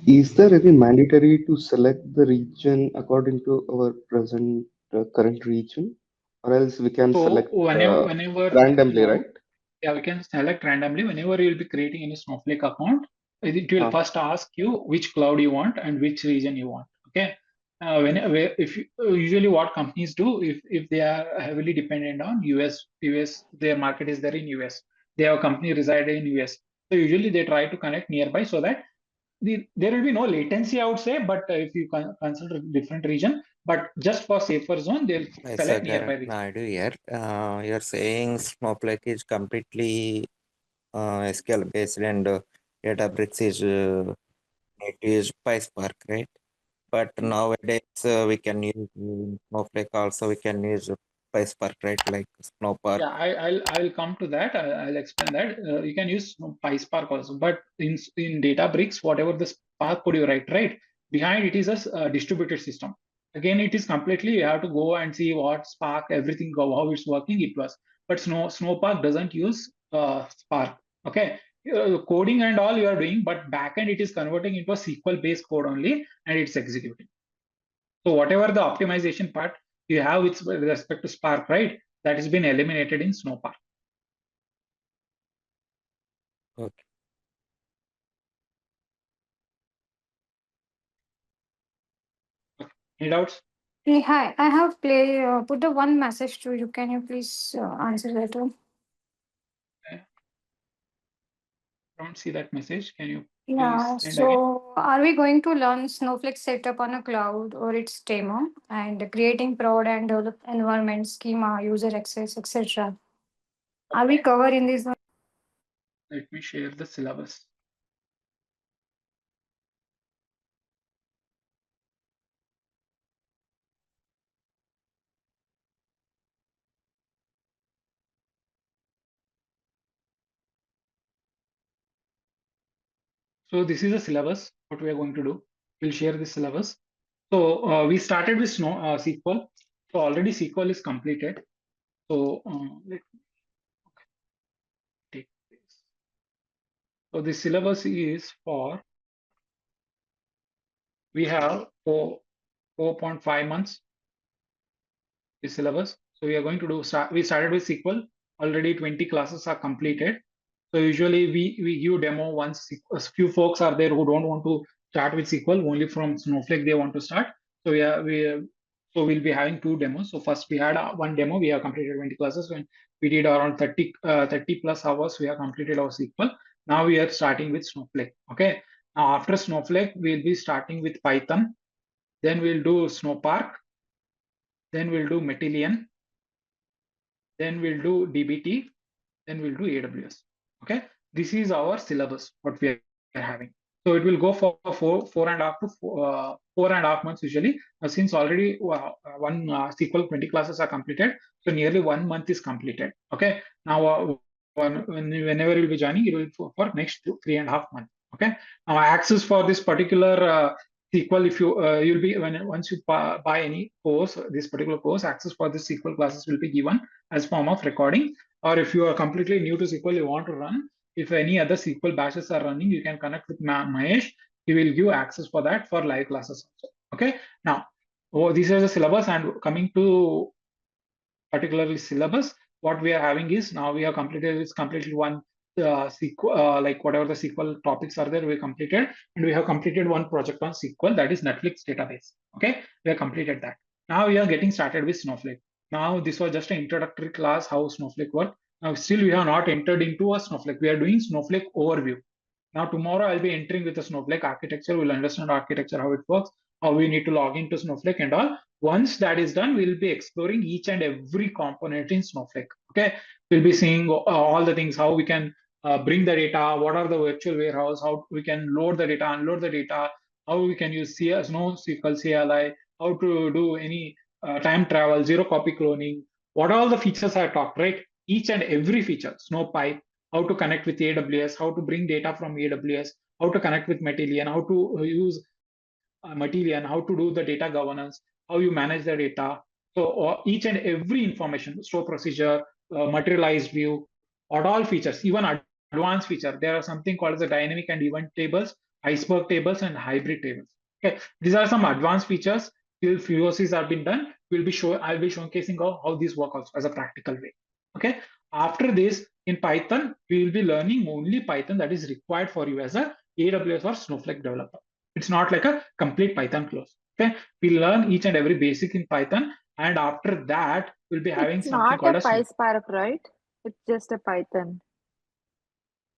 Is there any mandatory to select the region according to our present current region, or else we can So select whenever randomly, right? Yeah, we can select randomly. Whenever you will be creating any Snowflake account, it will first ask you which cloud you want and which region you want. Okay. Usually what companies do, if they are heavily dependent on US, their market is there in US. They have a company residing in US. So usually they try to connect nearby so that there will be no latency, I would say. But if you consider different region, but just for safer zone, they'll select nearby region. Naidu here. You're saying Snowflake is completely SQL based and Databricks is it is PySpark, right? But nowadays we can use Snowflake also. We can use PySpark, right? Like Snowpark. Yeah, I'll come to that. I'll explain that. You can use PySpark also, but in Databricks, whatever the Spark code you write, right behind it is a distributed system. Again, it is completely you have to go and see what Spark, everything, how it's working. It was, but Snowpark doesn't use Spark. Okay, coding and all you are doing, but backend it is converting into a SQL based code only, and it's executing. So whatever the optimization part you have with respect to Spark, right, that has been eliminated in Snowpark. Okay. Any doubts? Hey, hi, I have put the one message to you. Can you please answer that one? Don't see that message. Can you Yeah, please send again? so are we going to learn Snowflake setup on a cloud or its demo and creating prod and develop environment schema, user access, etc.? Are we covered in this one? Let me share the syllabus. So this is the syllabus, what we are going to do. We'll share the syllabus. So we started with SQL. So already SQL is completed. So let me take this. So the syllabus is for, we have 4.5 months, the syllabus. So we are going to do, we started with SQL. Already 20 classes are completed. So usually we give demo once a few folks are there who don't want to start with SQL, only from Snowflake they want to start. So so we'll be having 2 demos. So first we had one demo, we have completed 20 classes. When we did around 30 plus hours, we have completed our SQL. Now we are starting with Snowflake. Okay. Now after Snowflake, we'll be starting with Python. Then we'll do Snowpark. Then we'll do Matillion. Then we'll do DBT. Then we'll do AWS. Okay, this is our syllabus, what we are having. So it will go for 4.5 months usually. Since already one SQL 20 classes are completed, so nearly 1 month is completed. Okay, now whenever you'll be joining, it will for next 3.5 months. Okay, now access for this particular SQL, if you'll be once you buy any course, this particular course, access for this SQL classes will be given as form of recording. Or if you are completely new to SQL, you want to run, if any other SQL batches are running, you can connect with Mahesh. He will give access for that for live classes also. Okay. Now, this is the syllabus, and coming to particularly syllabus, what we are having is, now we have completed one SQL, like whatever the SQL topics are there, we completed, and we have completed one project on SQL, that is Netflix database. Okay, we have completed that. Now we are getting started with Snowflake. Now this was just an introductory class how Snowflake works. Now still we have not entered into a Snowflake. We are doing Snowflake overview. Now tomorrow I'll be entering with the Snowflake architecture. We'll understand architecture, how it works, how we need to log into Snowflake and all. Once that is done, we'll be exploring each and every component in Snowflake. Okay, we'll be seeing all the things, how we can bring the data, what are the virtual warehouse, how we can load the data, unload the data, how we can use NoSQL CLI, how to do any time travel, zero copy cloning, what all the features I talked, right? Each and every feature, Snowpipe, how to connect with AWS, how to bring data from AWS, how to connect with Matillion, how to use Matillion, how to do the data governance, how you manage the data. So each and every information, store procedure, materialized view, or all features, even advanced feature. There are something called as the dynamic and event tables, iceberg tables, and hybrid tables. Okay, these are some advanced features. Till POCs have been done, I'll be showcasing how these work also as a practical way. Okay. After this, in Python, we will be learning only Python that is required for you as a AWS or Snowflake developer. It's not like a complete Python course. Okay, we learn each and every basic in Python, and after that, we'll be having It's something not a called as PySpark, right? It's just a Python.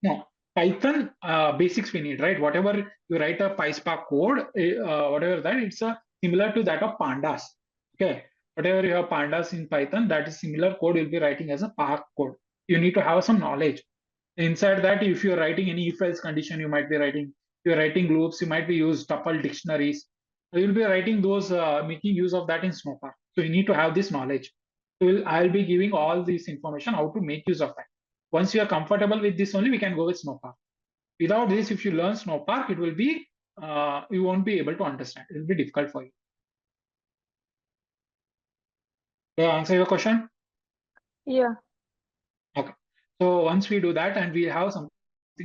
no Python basics we need, right? Whatever you write a PySpark code, whatever that, it's similar to that of pandas. Okay, whatever you have pandas in Python, that is similar code you'll be writing as a Spark code. You need to have some knowledge. Inside that, if you're writing any if-else condition, you might be writing. If you're writing loops, you might be use tuple dictionaries. You'll be writing those, making use of that in Snowpark. So you need to have this knowledge. So I'll be giving all this information how to make use of that. Once you are comfortable with this only, we can go with Snowpark. Without this, if you learn Snowpark, it will be, you won't be able to understand. It will be difficult for you. Did I answer your question? Yeah. Okay. So once we do that, and we have something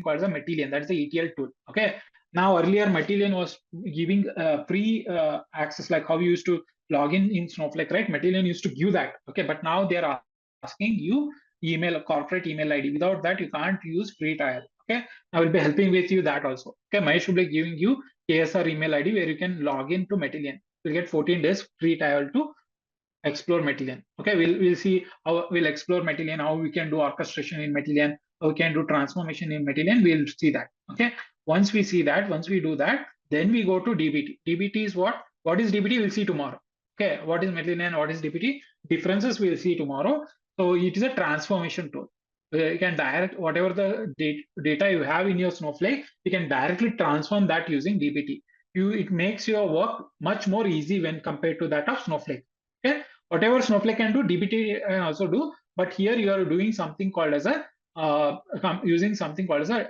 called as a Matillion, that's the ETL tool. Okay. Now earlier Matillion was giving free access, like how you used to log in Snowflake, right? Matillion used to give that. Okay. But now they're asking you corporate email ID. Without that, you can't use free trial. Okay. I will be helping with you that also. Okay. Mahesh will be giving you KSR email ID where you can log in to Matillion. will get 14 days free trial to explore Matillion. Okay, we'll see how we'll explore Matillion, how we can do orchestration in Matillion, how we can do transformation in Matillion. We'll see that. Okay, once we see that, once we do that, then we go to DBT. DBT is what? What is DBT? We'll see tomorrow. Okay, what is Matillion? What is DBT? Differences we'll see tomorrow. So it is a transformation tool. You can direct whatever the data you have in your Snowflake, you can directly transform that using DBT. It makes your work much more easy when compared to that of Snowflake. Okay, whatever Snowflake can do, DBT can also do. But here you are doing something called as a using something called as a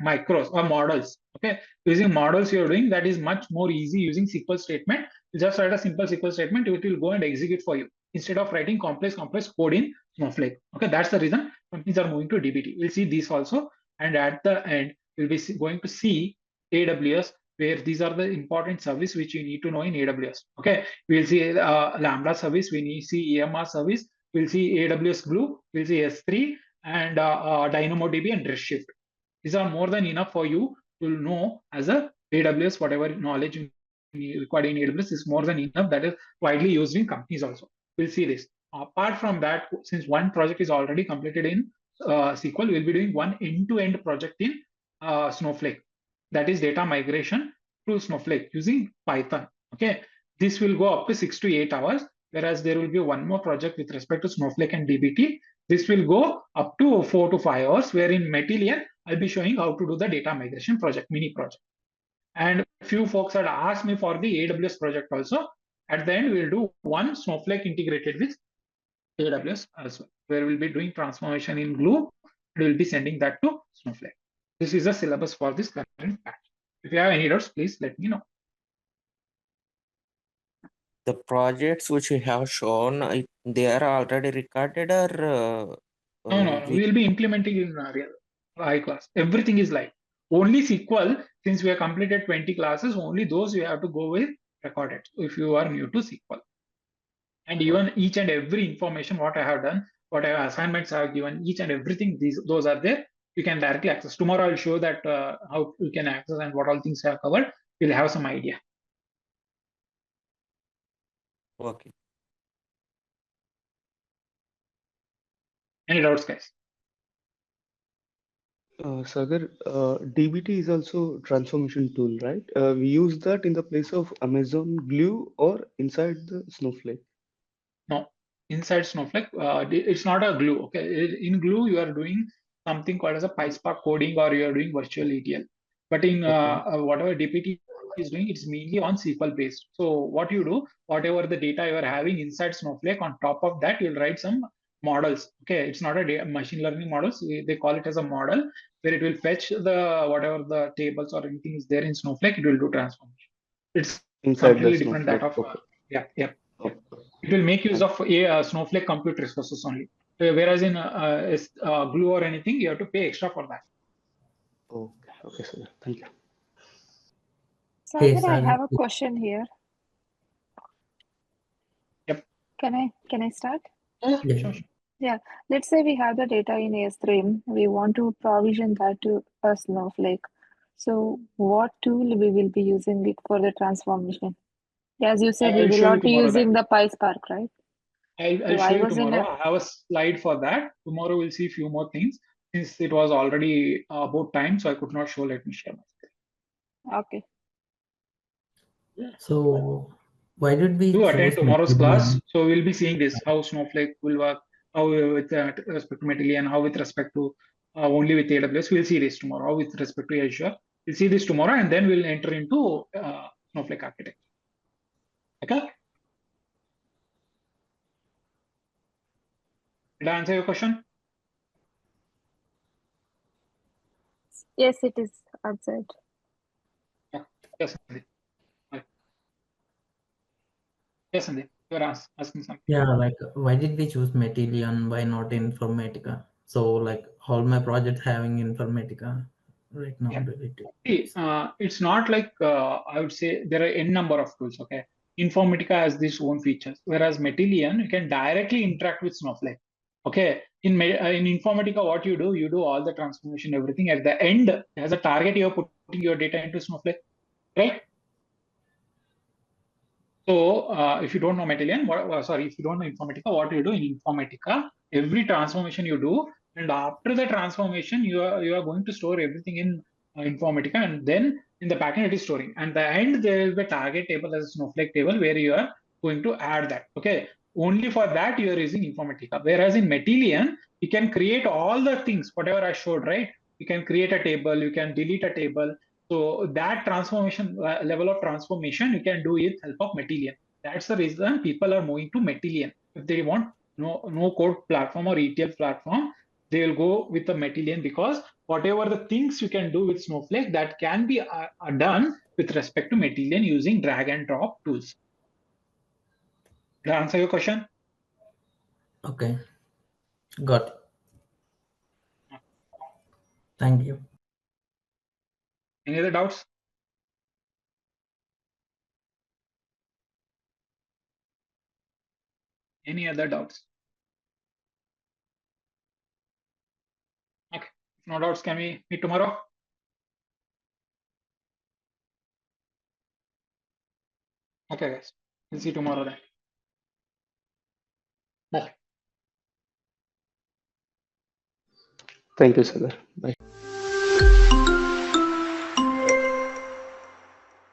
micros or models. Okay, using models you are doing that is much more easy using SQL statement. You just write a simple SQL statement, it will go and execute for you instead of writing complex code in Snowflake. Okay, that's the reason companies are moving to DBT. We'll see this also, and at the end we'll be going to see AWS, where these are the important service which you need to know in AWS. Okay, we'll see Lambda service, we need to see EMR service, we'll see AWS Glue, we'll see S3 and DynamoDB and Redshift. These are more than enough for you to know as a AWS, whatever knowledge you required in AWS is more than enough. That is widely used in companies also. We'll see this. Apart from that, since one project is already completed in SQL, we'll be doing one end-to-end project in Snowflake. That is data migration to Snowflake using Python. Okay, this will go up to 6 to 8 hours, whereas there will be one more project with respect to Snowflake and DBT. This will go up to 4 to 5 hours, where in Matillion, I'll be showing how to do the data migration project, mini project. And few folks had asked me for the AWS project also. At the end, we'll do one Snowflake integrated with AWS as well, where we'll be doing transformation in Glue, and we'll be sending that to Snowflake. This is a syllabus for this current batch. If you have any doubts, please let me know. The projects which you have shown, they are already recorded, or No. We'll be implementing in real high class. Everything is live. Only SQL, since we have completed 20 classes, only those you have to go with recorded if you are new to SQL. And even each and every information, what I have done, whatever assignments I have given, each and everything, those are there. You can directly access. Tomorrow I'll show that how you can access and what all things I have covered. You'll have some idea. Okay. Any doubts, guys? Sagar, DBT is also transformation tool, right? We use that in the place of Amazon Glue or inside the Snowflake. No, inside Snowflake, it's not a Glue. Okay, in Glue you are doing something called as a PySpark coding, or you are doing virtual ETL. But in whatever DBT is doing, it's mainly on SQL based. So what you do, whatever the data you are having inside Snowflake, on top of that you'll write some models. Okay, it's not a machine learning models. They call it as a model, where it will fetch the whatever the tables or anything is there in Snowflake. It will do transformation. It's inside completely the different Snowflake. that of Okay. It will make use of a Snowflake compute resources only. Whereas in Glue or anything, you have to pay extra for that. Okay, sir. Thank you. Sagar, I have a question here. Yep. Can I start? Yeah, sure. Yeah. Let's say we have the data in S3. We want to provision that to a Snowflake. So what tool we will be using it for the transformation? As you said, we I'll will show you not be tomorrow using that. the PySpark, right? I'll show you tomorrow. I have a slide for that. Tomorrow we'll see a few more things. Since it was already about time, so I could not show. Let me share my screen. Okay. So why did we Do attend choose tomorrow's class. Matillion? So we'll be seeing this, how Snowflake will work, how with respect to Matillion, how with respect to only with AWS. We'll see this tomorrow, how with respect to Azure. We'll see this tomorrow, and then we'll enter into Snowflake architecture. Okay? Did I answer your question? Yes, it is answered. Yeah. Yes, Sandeep. Right. Yes, Sandeep. You are asking something. Yeah, like why did we choose Matillion? Why not Informatica? So like all my projects having Informatica right now. See, it's not like I would say there are n number of tools. Okay, Informatica has its own features, whereas Matillion you can directly interact with Snowflake. Okay, in Informatica, what you do all the transformation, everything. At the end, as a target, you are putting your data into Snowflake, right? So if you don't know Matillion, if you don't know Informatica, what you do in Informatica, every transformation you do, and after the transformation, you are going to store everything in Informatica, and then in the backend it is storing. And the end there will be a target table as a Snowflake table where you are going to add that. Okay, only for that you are using Informatica. Whereas in Matillion, you can create all the things, whatever I showed, right? You can create a table, you can delete a table. So that transformation level of transformation you can do with help of Matillion. That's the reason people are moving to Matillion. If they want no code platform or ETL platform, they will go with the Matillion, because whatever the things you can do with Snowflake that can be done with respect to Matillion using drag and drop tools. Did I answer your question? Okay. Got it. Thank you. Any other doubts? Any other doubts? Okay. If no doubts, can we meet tomorrow? Okay, guys. We'll see you tomorrow then. Bye. Thank you, Sagar. Bye.